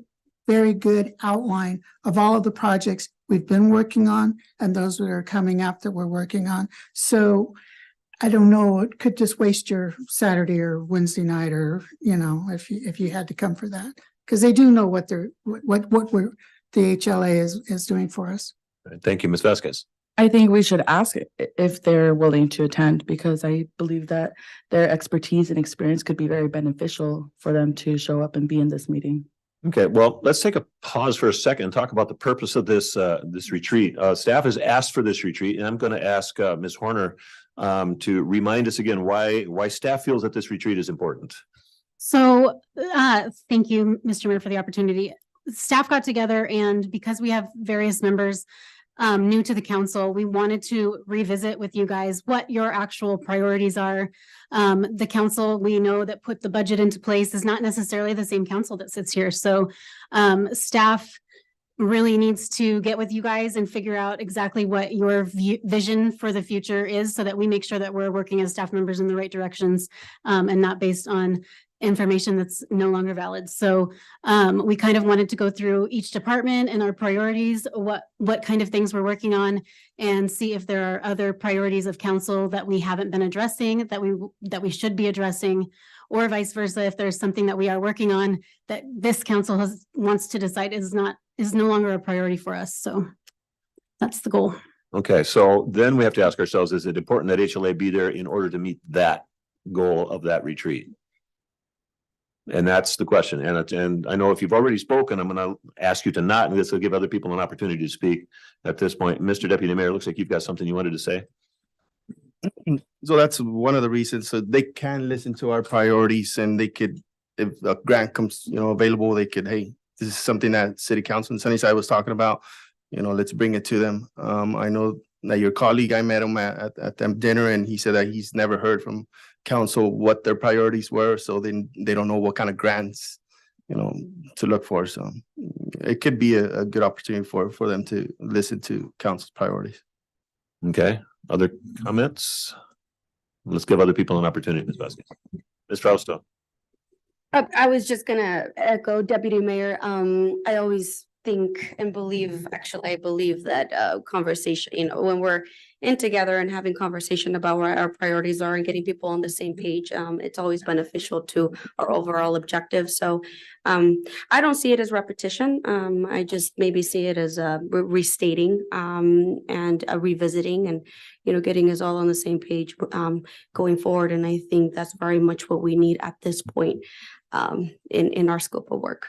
very good outline of all of the projects we've been working on and those that are coming up that we're working on. So I don't know, it could just waste your Saturday or Wednesday night, or, if you had to come for that, because they do know what the HLA is doing for us. Thank you, Ms. Vasquez. I think we should ask if they're willing to attend, because I believe that their expertise and experience could be very beneficial for them to show up and be in this meeting. Okay, well, let's take a pause for a second and talk about the purpose of this retreat. Staff has asked for this retreat, and I'm going to ask Ms. Horner to remind us again why staff feels that this retreat is important. So, thank you, Mr. Mayor, for the opportunity. Staff got together, and because we have various members new to the council, we wanted to revisit with you guys what your actual priorities are. The council, we know, that put the budget into place is not necessarily the same council that sits here. So staff really needs to get with you guys and figure out exactly what your vision for the future is, so that we make sure that we're working as staff members in the right directions and not based on information that's no longer valid. So we kind of wanted to go through each department and our priorities, what kind of things we're working on, and see if there are other priorities of council that we haven't been addressing that we should be addressing, or vice versa, if there's something that we are working on that this council wants to decide is no longer a priority for us. So that's the goal. Okay, so then we have to ask ourselves, is it important that HLA be there in order to meet that goal of that retreat? And that's the question. And I know if you've already spoken, I'm going to ask you to not, and this will give other people an opportunity to speak at this point. Mr. Deputy Mayor, looks like you've got something you wanted to say. So that's one of the reasons. So they can listen to our priorities, and they could, if a grant comes, available, they could, hey, this is something that City Council in Sunnyside was talking about. Let's bring it to them. I know that your colleague, I met him at the dinner, and he said that he's never heard from council what their priorities were. So then they don't know what kind of grants, to look for. So it could be a good opportunity for them to listen to council's priorities. Okay, other comments? Let's give other people an opportunity, Ms. Vasquez. Ms. Frausto. I was just gonna echo Deputy Mayor. I always think and believe, actually, I believe that conversation, when we're in together and having conversation about where our priorities are and getting people on the same page, it's always beneficial to our overall objective. So I don't see it as repetition. I just maybe see it as restating and revisiting, and getting us all on the same page going forward. And I think that's very much what we need at this point in our scope of work.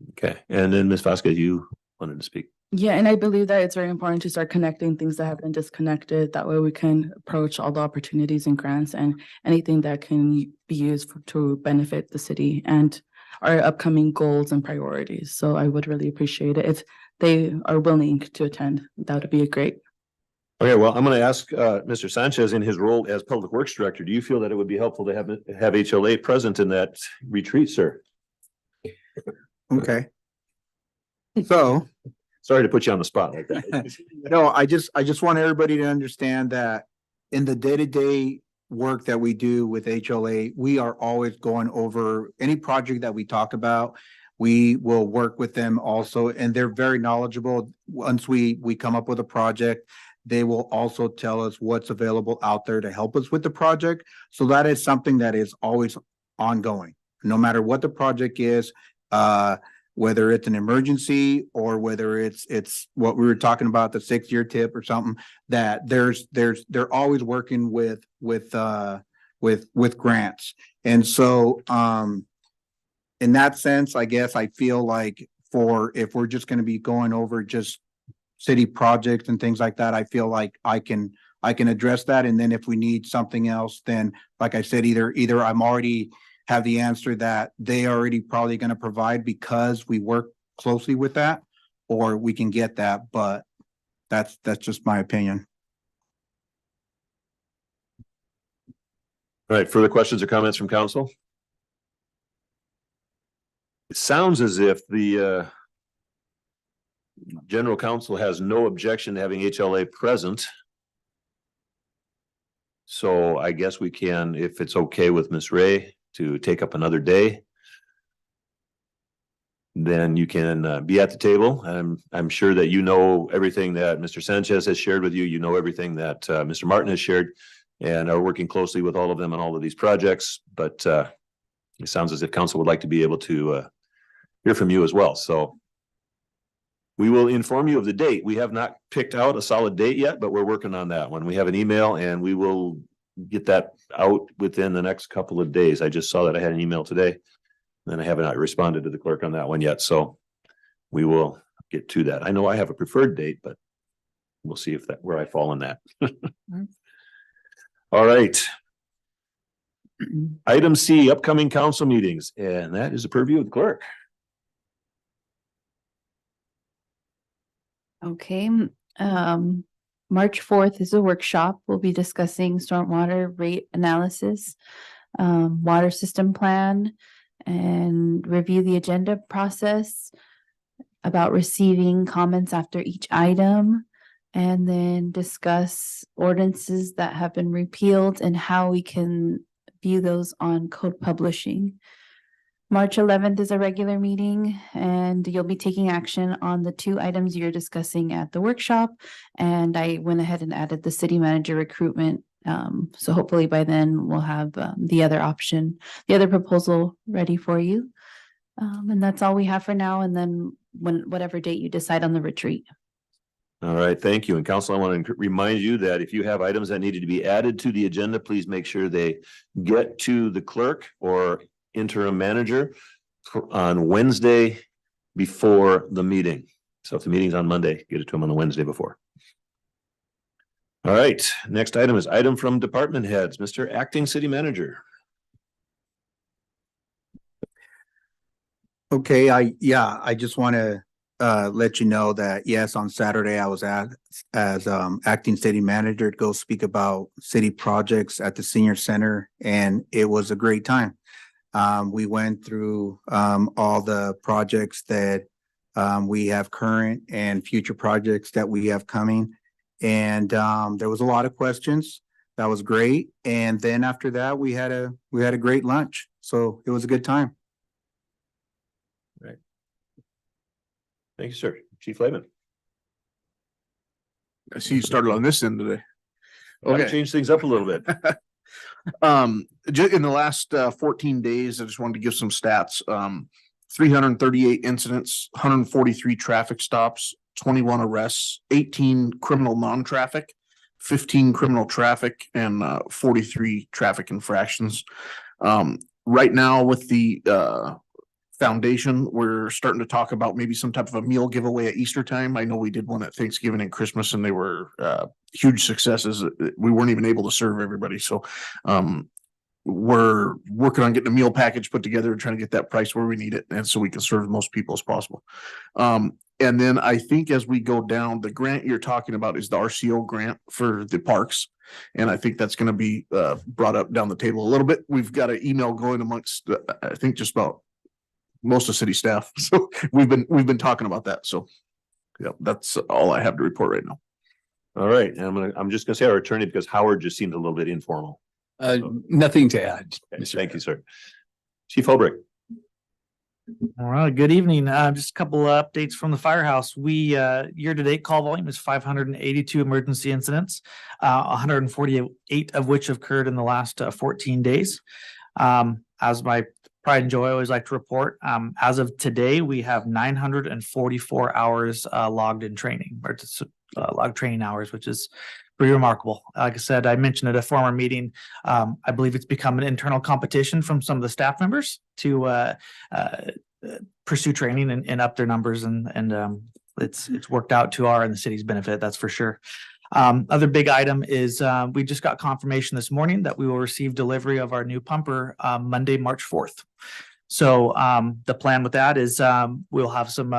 Okay, and then Ms. Vasquez, you wanted to speak. Yeah, and I believe that it's very important to start connecting things that have been disconnected. That way we can approach all the opportunities and grants and anything that can be used to benefit the city and our upcoming goals and priorities. So I would really appreciate it if they are willing to attend. That would be great. Okay, well, I'm going to ask Mr. Sanchez, in his role as Public Works Director, do you feel that it would be helpful to have HLA present in that retreat, sir? Okay. So, sorry to put you on the spot like that. No, I just want everybody to understand that in the day-to-day work that we do with HLA, we are always going over any project that we talk about. We will work with them also, and they're very knowledgeable. Once we come up with a project, they will also tell us what's available out there to help us with the project. So that is something that is always ongoing, no matter what the project is. whether it's an emergency or whether it's what we were talking about, the 6-year tip or something, that they're always working with grants. And so, in that sense, I guess I feel like if we're just going to be going over just city projects and things like that, I feel like I can address that. And then if we need something else, then like I said, either I'm already have the answer that they are already probably going to provide because we work closely with that, or we can get that. But that's just my opinion. All right, further questions or comments from council? It sounds as if the general counsel has no objection to having HLA present. So I guess we can, if it's okay with Ms. Ray, to take up another day, then you can be at the table. I'm sure that you know everything that Mr. Sanchez has shared with you. You know everything that Mr. Martin has shared, and are working closely with all of them on all of these projects. But it sounds as if council would like to be able to hear from you as well. So we will inform you of the date. We have not picked out a solid date yet, but we're working on that one. We have an email and we will get that out within the next couple of days. I just saw that I had an email today and I haven't responded to the clerk on that one yet. So we will get to that. I know I have a preferred date, but we'll see if where I fall in that. All right. Item C, upcoming council meetings, and that is the purview of the clerk. Okay, March 4th is a workshop. We'll be discussing stormwater rate analysis, water system plan, and review the agenda process about receiving comments after each item, and then discuss ordinances that have been repealed and how we can view those on code publishing. March 11th is a regular meeting and you'll be taking action on the 2 items you're discussing at the workshop. And I went ahead and added the city manager recruitment. So hopefully by then we'll have the other proposal ready for you. And that's all we have for now. And then whatever date you decide on the retreat. All right, thank you. And council, I want to remind you that if you have items that needed to be added to the agenda, please make sure they get to the clerk or interim manager on Wednesday before the meeting. So if the meeting's on Monday, get it to them on the Wednesday before. All right, next item is item from department heads. Mr. Acting City Manager. Okay, I just want to let you know that yes, on Saturday I was as acting city manager to go speak about city projects at the senior center, and it was a great time. We went through all the projects that we have current and future projects that we have coming, and there was a lot of questions. That was great. And then after that, we had a great lunch, so it was a good time. Right. Thank you, sir. Chief Layman. I see you started on this end today. Okay, change things up a little bit. In the last 14 days, I just wanted to give some stats. 338 incidents, 143 traffic stops, 21 arrests, 18 criminal non-traffic, 15 criminal traffic, and 43 traffic infractions. Right now with the foundation, we're starting to talk about maybe some type of a meal giveaway at Easter time. I know we did one at Thanksgiving and Christmas, and they were huge successes. We weren't even able to serve everybody. So we're working on getting a meal package put together and trying to get that price where we need it, and so we can serve the most people as possible. And then I think as we go down, the grant you're talking about is the RCO grant for the parks. And I think that's going to be brought up down the table a little bit. We've got an email going amongst, I think, just about most of city staff. So we've been talking about that. So yeah, that's all I have to report right now. All right. And I'm just gonna say our attorney, because Howard just seemed a little bit informal. Nothing to add. Okay, thank you, sir. Chief Holbrook. All right, good evening. Just a couple of updates from the firehouse. We year-to-date call volume is 582 emergency incidents, 148 of which occurred in the last 14 days. As my pride and joy I always like to report. As of today, we have 944 hours logged in training, or logged training hours, which is pretty remarkable. Like I said, I mentioned at a former meeting, I believe it's become an internal competition from some of the staff members to pursue training and up their numbers, and it's worked out to our and the city's benefit, that's for sure. Other big item is we just got confirmation this morning that we will receive delivery of our new pumper Monday, March 4th. So the plan with that is we'll have some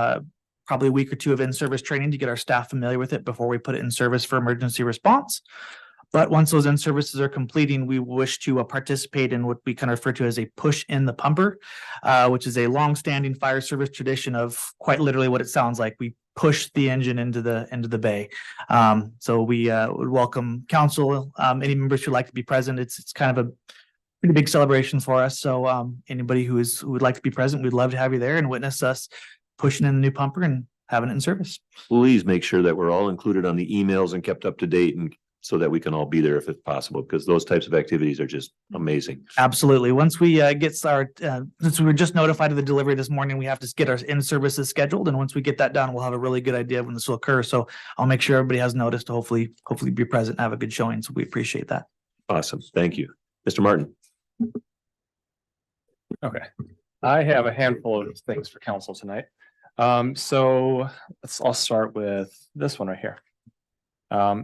probably a week or two of in-service training to get our staff familiar with it before we put it in service for emergency response. But once those in-services are completing, we wish to participate in what we kind of refer to as a push in the pumper, which is a long-standing fire service tradition of quite literally what it sounds like. We push the engine into the bay. So we would welcome council, any members who'd like to be present. It's kind of a pretty big celebration for us. So anybody who would like to be present, we'd love to have you there and witness us pushing in the new pumper and having it in service. Please make sure that we're all included on the emails and kept up to date, and so that we can all be there if it's possible, because those types of activities are just amazing. Absolutely. Once we get our, since we were just notified of the delivery this morning, we have to get our in-services scheduled. And once we get that done, we'll have a really good idea of when this will occur. So I'll make sure everybody has notice to hopefully be present and have a good showing. So we appreciate that. Awesome. Thank you. Mr. Martin. Okay. I have a handful of things for council tonight. So I'll start with this one right here.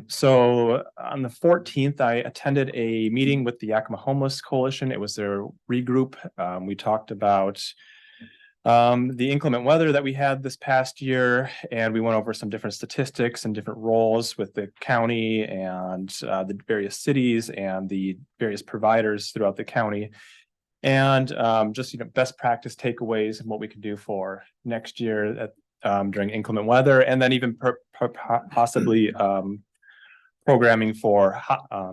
So on the 14th, I attended a meeting with the Yakima Homeless Coalition. It was their regroup. We talked about the inclement weather that we had this past year, and we went over some different statistics and different roles with the county and the various cities and the various providers throughout the county. And just, best practice takeaways and what we can do for next year during inclement weather, and then even possibly programming for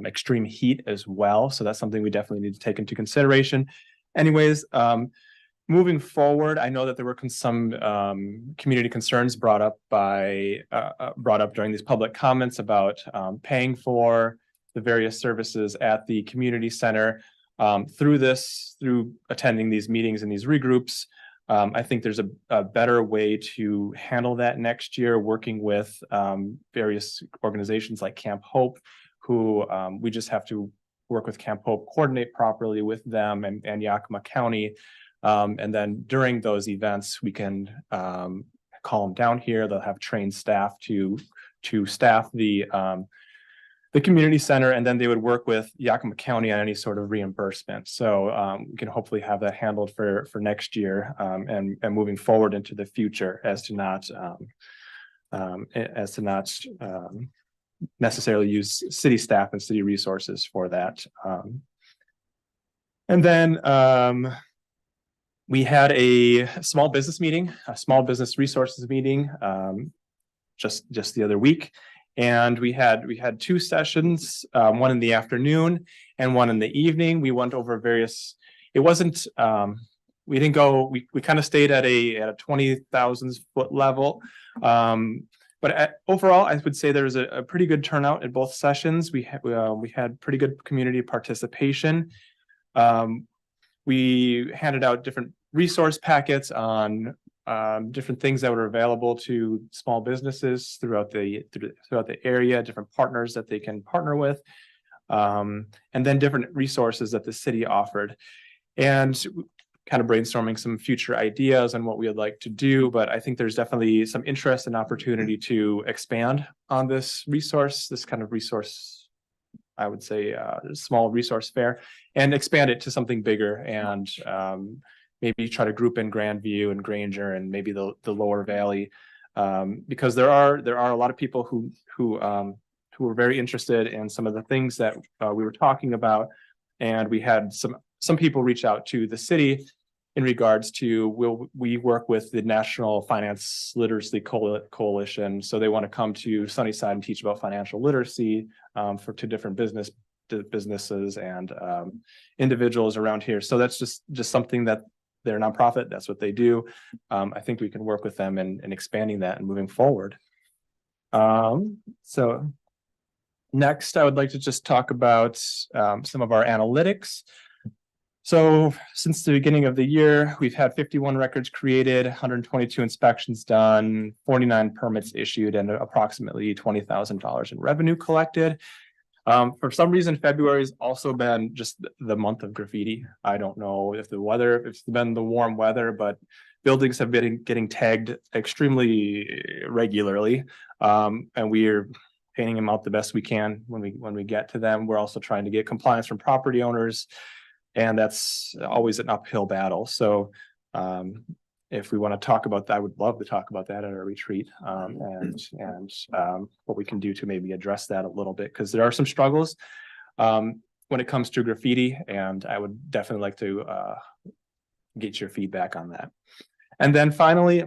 extreme heat as well. So that's something we definitely need to take into consideration. Anyways, moving forward, I know that there were some community concerns brought up during these public comments about paying for the various services at the community center. Through attending these meetings and these regroups, I think there's a better way to handle that next year, working with various organizations like Camp Hope, who we just have to work with Camp Hope, coordinate properly with them and Yakima County. And then during those events, we can call them down here. They'll have trained staff to staff the community center, and then they would work with Yakima County on any sort of reimbursement. So we can hopefully have that handled for next year and moving forward into the future, as to not necessarily use city staff and city resources for that. And then we had a small business meeting, a small business resources meeting just the other week. And we had two sessions, one in the afternoon and one in the evening. We went over various, it wasn't, we didn't go, we kind of stayed at a 20,000 foot level. But overall, I would say there was a pretty good turnout at both sessions. We had pretty good community participation. We handed out different resource packets on different things that were available to small businesses throughout the area, different partners that they can partner with, and then different resources that the city offered, and kind of brainstorming some future ideas on what we would like to do. But I think there's definitely some interest and opportunity to expand on this kind of resource, I would say, small resource fair, and expand it to something bigger, and maybe try to group in Grandview and Granger and maybe the Lower Valley, because there are a lot of people who were very interested in some of the things that we were talking about, and we had some people reach out to the city in regards to, will we work with the National Finance Literacy Coalition? So they want to come to Sunnyside and teach about financial literacy to different businesses and individuals around here. So that's just something that they're a nonprofit. That's what they do. I think we can work with them in expanding that and moving forward. So next, I would like to just talk about some of our analytics. So since the beginning of the year, we've had 51 records created, 122 inspections done, 49 permits issued, and approximately $20,000 in revenue collected. For some reason, February has also been just the month of graffiti. I don't know if if it's been the warm weather, but buildings have been getting tagged extremely regularly. And we're painting them out the best we can when we get to them. We're also trying to get compliance from property owners, and that's always an uphill battle. So if we want to talk about that, I would love to talk about that at our retreat, and what we can do to maybe address that a little bit, because there are some struggles when it comes to graffiti, and I would definitely like to get your feedback on that. And then finally,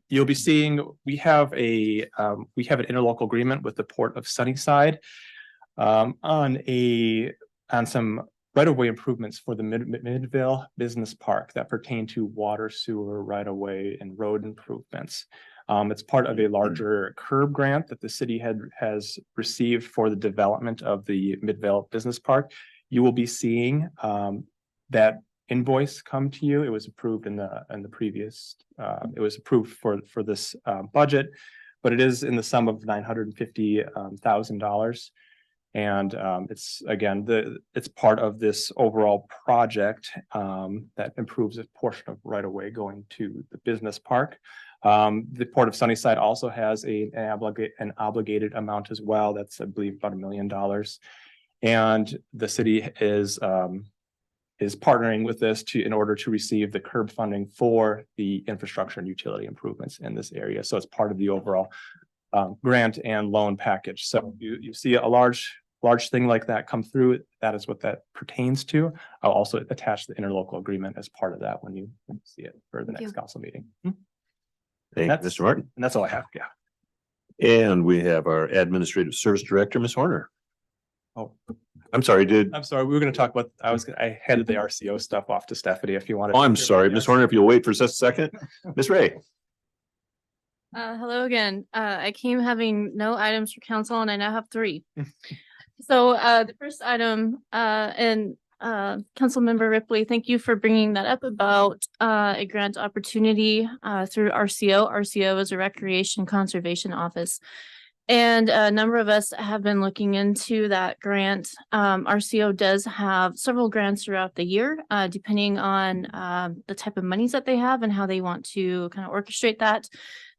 you'll be seeing we have an interlocal agreement with the Port of Sunnyside on some right-of-way improvements for the Midvale Business Park that pertain to water, sewer, right-of-way, and road improvements. It's part of a larger curb grant that the city has received for the development of the Midvale Business Park. You will be seeing that invoice come to you. It was approved in the previous. It was approved for this budget, but it is in the sum of $950,000. And it's part of this overall project that improves a portion of right of way going to the business park. The Port of Sunnyside also has an obligated amount as well. That's, I believe, about $1 million. And the city is partnering with this in order to receive the curb funding for the infrastructure and utility improvements in this area. So it's part of the overall grant and loan package. So you see a large thing like that come through. That is what that pertains to. I'll also attach the interlocal agreement as part of that when you see it for the next council meeting. Thank you, Mr. Martin. And that's all I have. Yeah. And we have our Administrative Service Director, Ms. Horner. Oh, I'm sorry, we were going to talk about, I headed the RCO stuff off to Stephanie if you wanted. Oh, I'm sorry, Ms. Horner, if you'll wait for just a second. Ms. Ray. Hello again. I came having no items for council and I now have 3. So the first item, and Councilmember Ripley, thank you for bringing that up about a grant opportunity through RCO. RCO is a Recreation Conservation Office. And a number of us have been looking into that grant. RCO does have several grants throughout the year, depending on the type of monies that they have and how they want to kind of orchestrate that.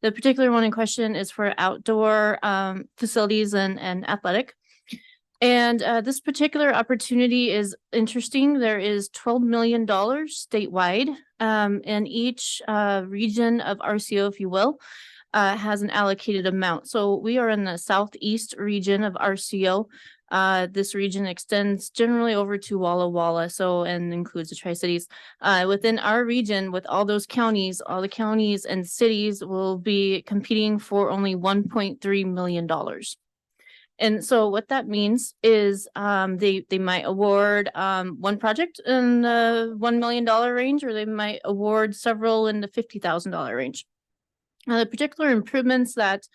The particular one in question is for outdoor facilities and athletic. And this particular opportunity is interesting. There is $12 million statewide, and each region of RCO, if you will, has an allocated amount. So we are in the southeast region of RCO. This region extends generally over to Walla Walla, and includes the Tri-Cities. Within our region, with all those counties, all the counties and cities will be competing for only $1.3 million. And so what that means is they might award one project in the $1 million range, or they might award several in the $50,000 range. The particular improvements that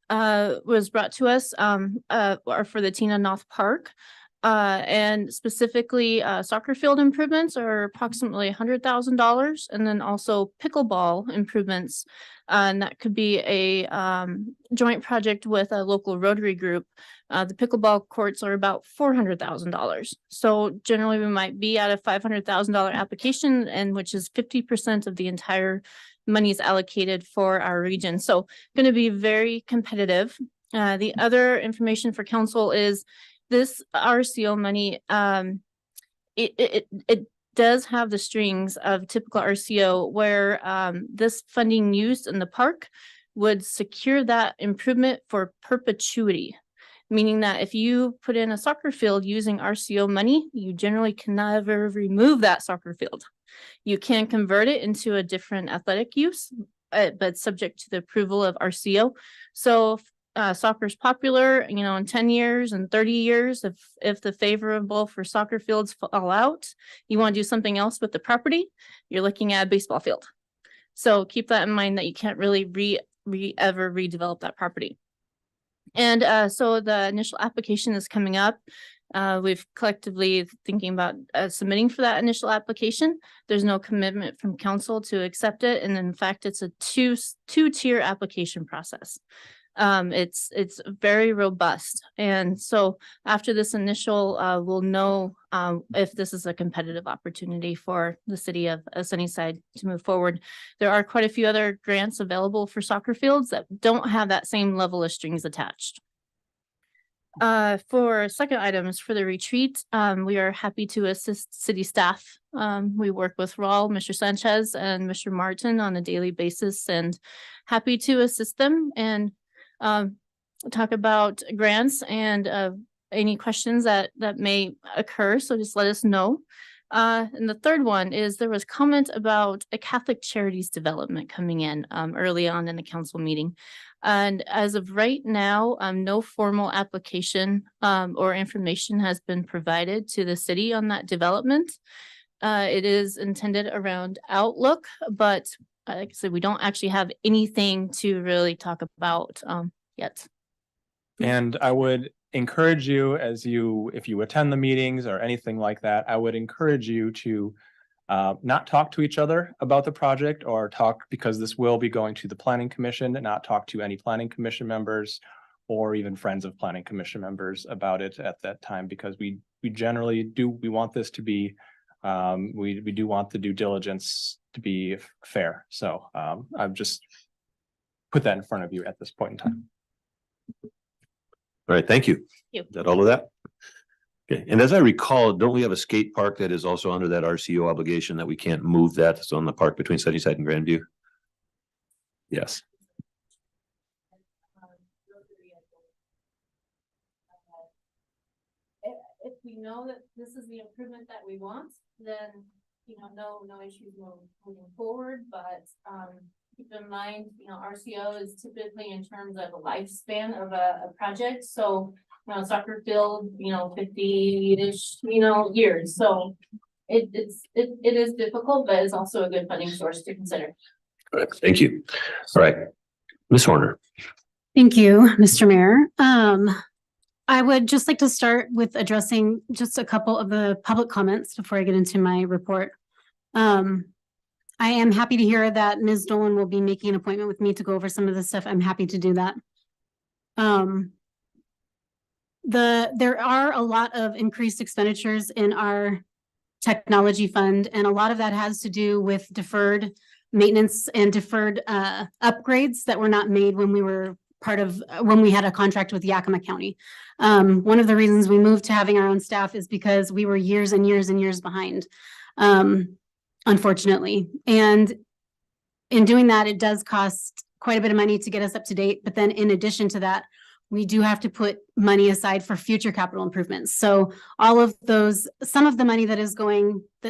was brought to us are for the Tina North Park, and specifically soccer field improvements are approximately $100,000, and then also pickleball improvements, and that could be a joint project with a local Rotary group. The pickleball courts are about $400,000. So generally we might be at a $500,000 application, and which is 50% of the entire monies allocated for our region. So going to be very competitive. The other information for council is this RCO money, it does have the strings of typical RCO, where this funding used in the park would secure that improvement for perpetuity, meaning that if you put in a soccer field using RCO money, you generally can never remove that soccer field. You can convert it into a different athletic use, but subject to the approval of RCO. So soccer is popular, in 10 years and 30 years, if the favorable for soccer fields fall out, you want to do something else with the property, you're looking at a baseball field. So keep that in mind, that you can't really ever redevelop that property. And so the initial application is coming up. We've collectively thinking about submitting for that initial application. There's no commitment from council to accept it. And in fact, it's a two-tier application process. It's very robust. And so after this initial, we'll know if this is a competitive opportunity for the city of Sunnyside to move forward. There are quite a few other grants available for soccer fields that don't have that same level of strings attached. For second items for the retreat, we are happy to assist city staff. We work with Raul, Mr. Sanchez, and Mr. Martin on a daily basis, and happy to assist them and talk about grants and any questions that may occur. So just let us know. And the third one is there was comment about a Catholic Charities development coming in early on in the council meeting. And as of right now, no formal application or information has been provided to the city on that development. It is intended around Outlook, but like I said, we don't actually have anything to really talk about yet. And I would encourage you if you attend the meetings or anything like that, I would encourage you to not talk to each other about the project or talk, because this will be going to the planning commission, and not talk to any planning commission members or even friends of planning commission members about it at that time, because we generally we want this to be, we do want the due diligence to be fair. So I've just put that in front of you at this point in time. All right, thank you. Thank you. Is that all of that? Okay, and as I recall, don't we have a skate park that is also under that RCO obligation that we can't move that? It's on the park between Sunnyside and Grandview. Yes. If we know that this is the improvement that we want, then, no issues moving forward, but, keep in mind, RCO is typically in terms of a lifespan of a project. So, soccer field, 50-ish, years. So it is difficult, but it's also a good funding source to consider. All right, thank you. All right, Ms. Horner. Thank you, Mr. Mayor. I would just like to start with addressing just a couple of the public comments before I get into my report. I am happy to hear that Ms. Dolan will be making an appointment with me to go over some of this stuff. I'm happy to do that. There are a lot of increased expenditures in our technology fund, and a lot of that has to do with deferred maintenance and deferred upgrades that were not made when we were when we had a contract with Yakima County. One of the reasons we moved to having our own staff is because we were years and years and years behind, unfortunately. And in doing that, it does cost quite a bit of money to get us up to date. But then in addition to that, we do have to put money aside for future capital improvements. So all of those, some of the money that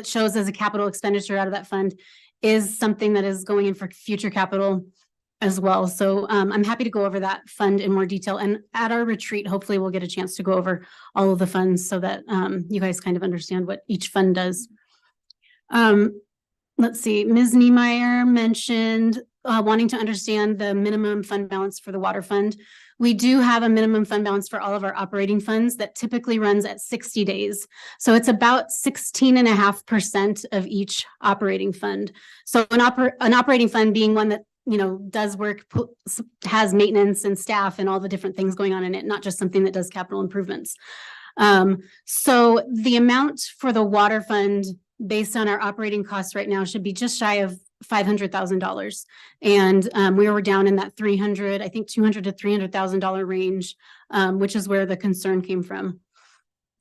shows as a capital expenditure out of that fund is something that is going in for future capital as well. So I'm happy to go over that fund in more detail. And at our retreat, hopefully we'll get a chance to go over all of the funds so that you guys kind of understand what each fund does. Let's see, Ms. Niemeyer mentioned wanting to understand the minimum fund balance for the water fund. We do have a minimum fund balance for all of our operating funds that typically runs at 60 days. So it's about 16.5% of each operating fund. So an operating fund being one that does work, has maintenance and staff and all the different things going on in it, not just something that does capital improvements. So the amount for the water fund based on our operating costs right now should be just shy of $500,000. And we were down in that $200,000 to $300,000 range, which is where the concern came from.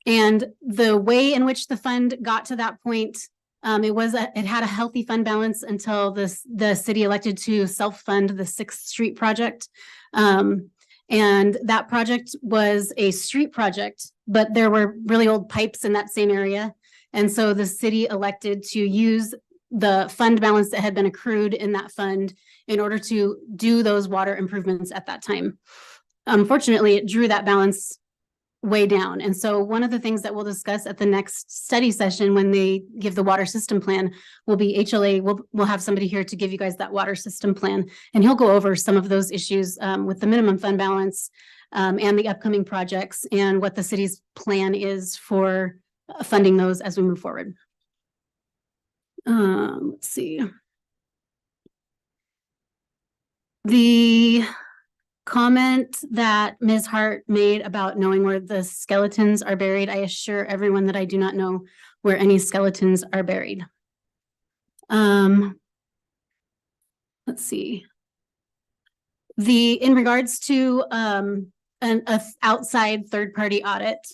And the way in which the fund got to that point, it had a healthy fund balance until the city elected to self-fund the 6th Street project. And that project was a street project, but there were really old pipes in that same area. And so the city elected to use the fund balance that had been accrued in that fund in order to do those water improvements at that time. Unfortunately, it drew that balance way down. And so one of the things that we'll discuss at the next study session when they give the water system plan will be HLA. We'll have somebody here to give you guys that water system plan, and he'll go over some of those issues with the minimum fund balance and the upcoming projects and what the city's plan is for funding those as we move forward. Let's see. The comment that Ms. Hart made about knowing where the skeletons are buried, I assure everyone that I do not know where any skeletons are buried. Let's see. In regards to an outside third-party audit,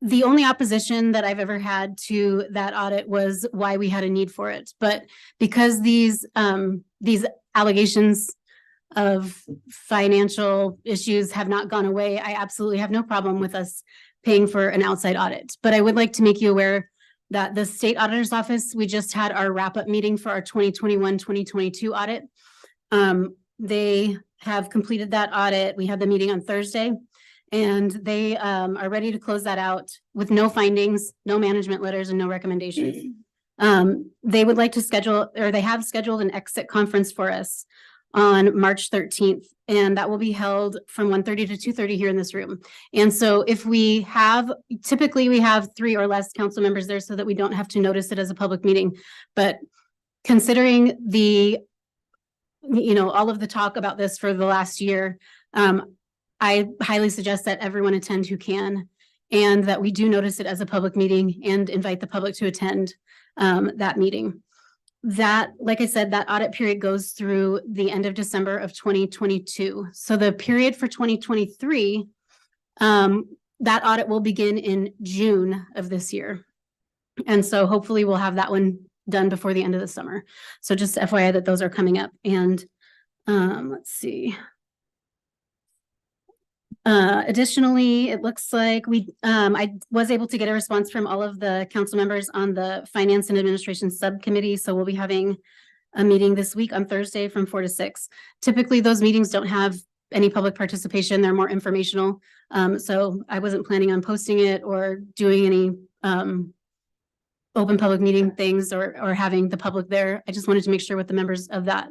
the only opposition that I've ever had to that audit was why we had a need for it. But because these allegations of financial issues have not gone away, I absolutely have no problem with us paying for an outside audit. But I would like to make you aware that the state auditor's office, we just had our wrap-up meeting for our 2021-2022 audit. They have completed that audit. We had the meeting on Thursday, and they are ready to close that out with no findings, no management letters, and no recommendations. They would like to schedule, or they have scheduled an exit conference for us on March 13th, and that will be held from 1:30 to 2:30 here in this room. And so if we have, typically we have 3 or less council members there so that we don't have to notice it as a public meeting. But considering the, all of the talk about this for the last year, I highly suggest that everyone attend who can, and that we do notice it as a public meeting and invite the public to attend that meeting. That, like I said, that audit period goes through the end of December of 2022. So the period for 2023, that audit will begin in June of this year. And so hopefully we'll have that one done before the end of the summer. So just FYI that those are coming up. And let's see. Additionally, it looks like I was able to get a response from all of the council members on the Finance and Administration Subcommittee. So we'll be having a meeting this week on Thursday from 4 to 6. Typically, those meetings don't have any public participation. They're more informational. So I wasn't planning on posting it or doing any open public meeting things or having the public there. I just wanted to make sure with the members of that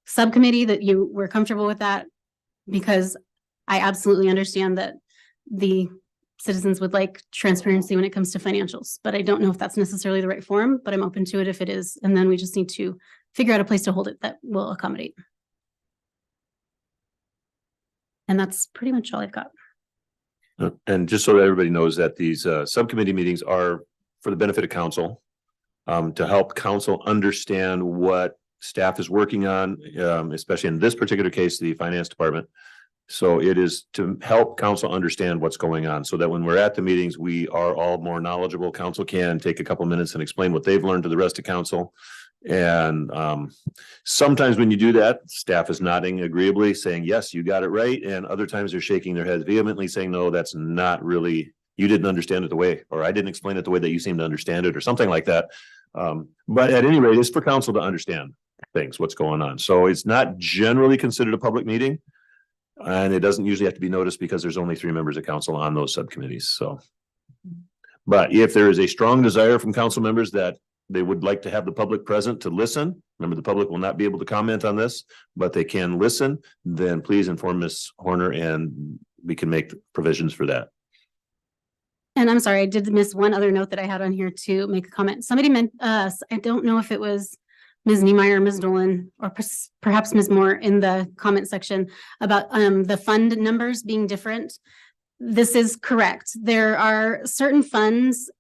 subcommittee that you were comfortable with that, because I absolutely understand that the citizens would like transparency when it comes to financials, but I don't know if that's necessarily the right forum, but I'm open to it if it is. And then we just need to figure out a place to hold it that will accommodate. And that's pretty much all I've got. And just so that everybody knows that these subcommittee meetings are for the benefit of council, to help council understand what staff is working on, especially in this particular case, the finance department. So it is to help council understand what's going on, so that when we're at the meetings, we are all more knowledgeable. Council can take a couple minutes and explain what they've learned to the rest of council. And sometimes when you do that, staff is nodding agreeably, saying, yes, you got it right. And other times they're shaking their heads vehemently, saying, no, that's not really, you didn't understand it the way, or I didn't explain it the way that you seem to understand it, or something like that. But at any rate, it's for council to understand things, what's going on. So it's not generally considered a public meeting. And it doesn't usually have to be noticed because there's only 3 members of council on those subcommittees. So, but if there is a strong desire from council members that they would like to have the public present to listen, remember the public will not be able to comment on this, but they can listen, then please inform Ms. Horner and we can make provisions for that. And I'm sorry, I did miss one other note that I had on here to make a comment. Somebody meant, I don't know if it was Ms. Niemeyer, Ms. Dolan, or perhaps Ms. Moore in the comment section about the fund numbers being different. This is correct. There are certain funds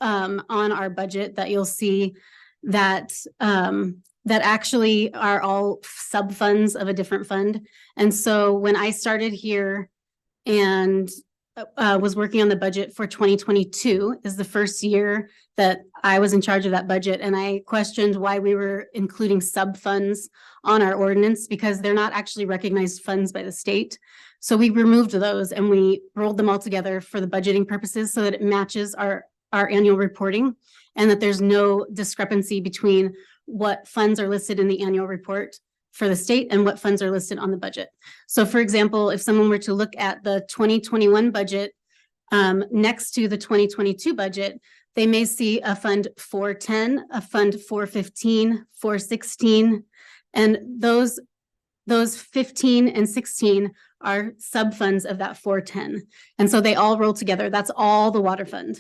on our budget that you'll see that that actually are all sub funds of a different fund. And so when I started here and was working on the budget for 2022 is the first year that I was in charge of that budget. And I questioned why we were including sub funds on our ordinance, because they're not actually recognized funds by the state. So we removed those and we rolled them all together for the budgeting purposes so that it matches our annual reporting, and that there's no discrepancy between what funds are listed in the annual report for the state and what funds are listed on the budget. So for example, if someone were to look at the 2021 budget next to the 2022 budget, they may see a fund 410, a fund 415, 416, and those those 15 and 16 are sub-funds of that 410. And so they all roll together. That's all the water fund.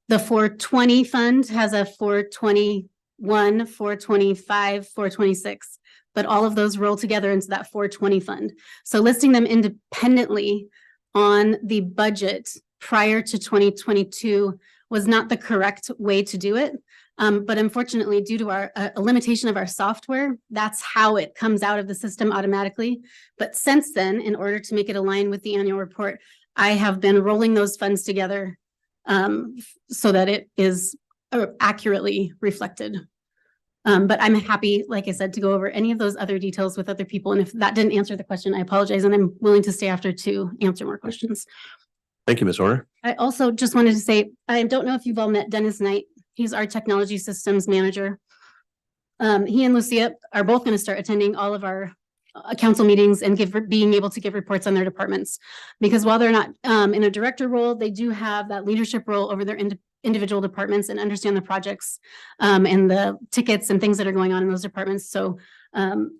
The 420 fund has a 421, 425, 426, but all of those roll together into that 420 fund. So listing them independently on the budget prior to 2022 was not the correct way to do it. But unfortunately, due to a limitation of our software, that's how it comes out of the system automatically. But since then, in order to make it align with the annual report, I have been rolling those funds together so that it is accurately reflected. But I'm happy, like I said, to go over any of those other details with other people. And if that didn't answer the question, I apologize. And I'm willing to stay after to answer more questions. Thank you, Ms. Horner. I also just wanted to say, I don't know if you've all met Dennis Knight. He's our technology systems manager. He and Lucia are both going to start attending all of our council meetings and being able to give reports on their departments. Because while they're not in a director role, they do have that leadership role over their individual departments and understand the projects and the tickets and things that are going on in those departments. So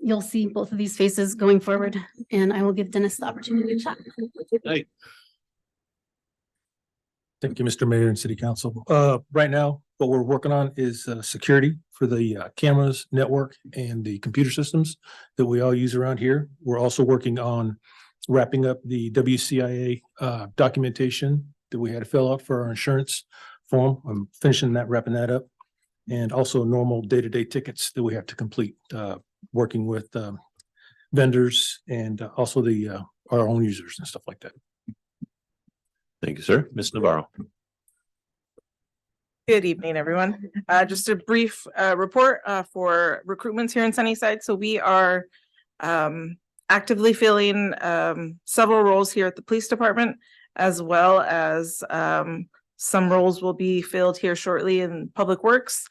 you'll see both of these faces going forward, and I will give Dennis the opportunity to chat. Thank you, Mr. Mayor and City Council. Right now, what we're working on is security for the cameras, network, and the computer systems that we all use around here. We're also working on wrapping up the WCIA documentation that we had to fill out for our insurance form. I'm finishing that, wrapping that up. And also normal day-to-day tickets that we have to complete, working with vendors and also our own users and stuff like that. Thank you, sir. Ms. Navarro. Good evening, everyone. Just a brief report for recruitments here in Sunnyside. So we are actively filling several roles here at the police department, as well as some roles will be filled here shortly in public works.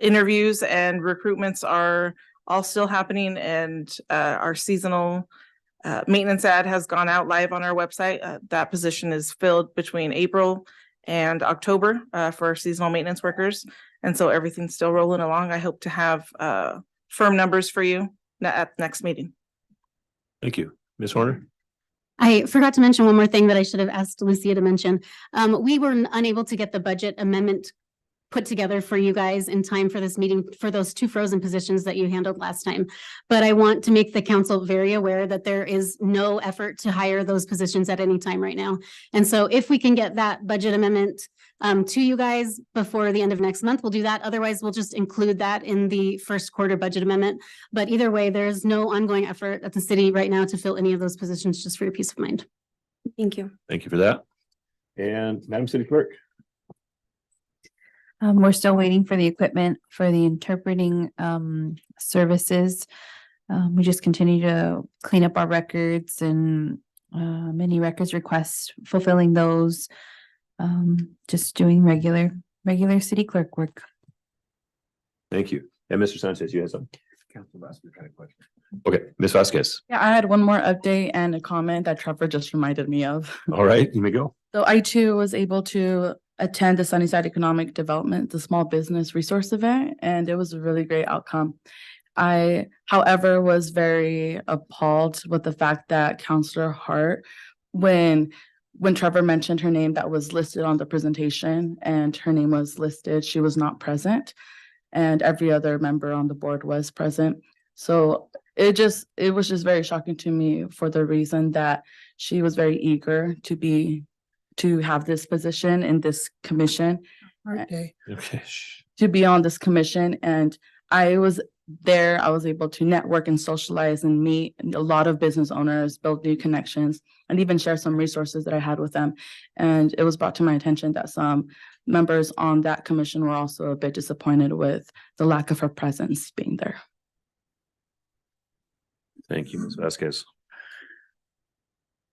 Interviews and recruitments are all still happening, and our seasonal maintenance ad has gone out live on our website. That position is filled between April and October for seasonal maintenance workers. And so everything's still rolling along. I hope to have firm numbers for you at next meeting. Thank you. Ms. Horner. I forgot to mention one more thing that I should have asked Lucia to mention. We were unable to get the budget amendment put together for you guys in time for this meeting for those 2 frozen positions that you handled last time. But I want to make the council very aware that there is no effort to hire those positions at any time right now. And so if we can get that budget amendment to you guys before the end of next month, we'll do that. Otherwise, we'll just include that in the first quarter budget amendment. But either way, there's no ongoing effort at the city right now to fill any of those positions, just for your peace of mind. Thank you. Thank you for that. And Madam City Clerk. We're still waiting for the equipment for the interpreting services. We just continue to clean up our records and many records requests, fulfilling those. Just doing regular city clerk work. Thank you. And Mr. Sanchez, you had some. Okay, Ms. Vasquez. Yeah, I had one more update and a comment that Trevor just reminded me of. All right, you may go. So I too was able to attend the Sunnyside Economic Development, the small business resource event, and it was a really great outcome. I, however, was very appalled with the fact that Councillor Hart, when Trevor mentioned her name that was listed on the presentation and her name was listed, she was not present, and every other member on the board was present. So it was just very shocking to me for the reason that she was very eager to have this position in this commission. Okay. To be on this commission. And I was there, I was able to network and socialize and meet a lot of business owners, build new connections, and even share some resources that I had with them. And it was brought to my attention that some members on that commission were also a bit disappointed with the lack of her presence being there. Thank you, Ms. Vasquez.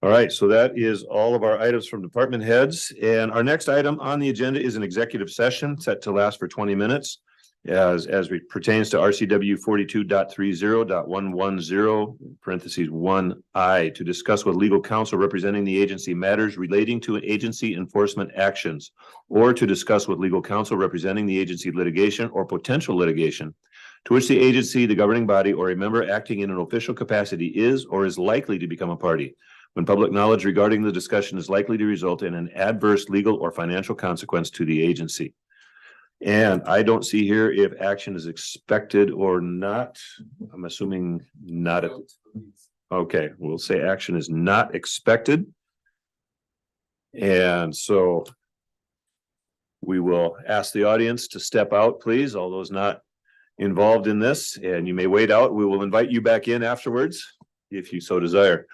All right, so that is all of our items from department heads. And our next item on the agenda is an executive session set to last for 20 minutes. As it pertains to RCW 42.30.110 parentheses 1I to discuss with legal counsel representing the agency matters relating to agency enforcement actions, or to discuss with legal counsel representing the agency litigation or potential litigation to which the agency, the governing body, or a member acting in an official capacity is or is likely to become a party, when public knowledge regarding the discussion is likely to result in an adverse legal or financial consequence to the agency. And I don't see here if action is expected or not. I'm assuming not. Okay, we'll say action is not expected. And so we will ask the audience to step out, please, all those not involved in this, and you may wait out. We will invite you back in afterwards if you so desire.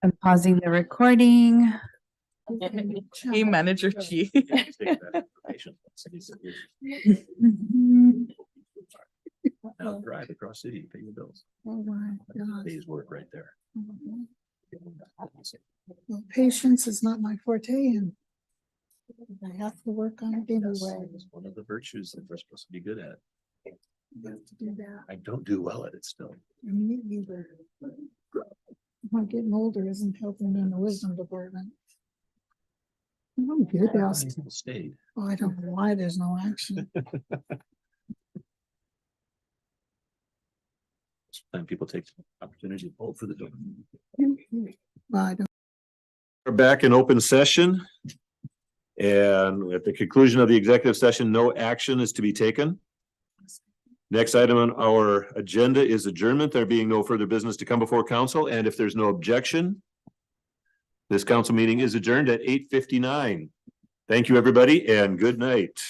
I'm pausing the recording. Hey, Manager G. Now drive across city, pay your bills. Oh my God. Day's work right there. Well, patience is not my forte and I have to work on it anyway. It's one of the virtues that we're supposed to be good at. You have to do that. I don't do well at it still. And me either. My getting older isn't helping me in the wisdom department. I'm good How at many it. people stayed? Oh, I don't know why there's no action. And people take the opportunity to vote for the door. Well, I don't. We're back in open session. And at the conclusion of the executive session, no action is to be taken. Next item on our agenda is adjournment. There being no further business to come before council, and if there's no objection, this council meeting is adjourned at 8:59. Thank you, everybody, and good night.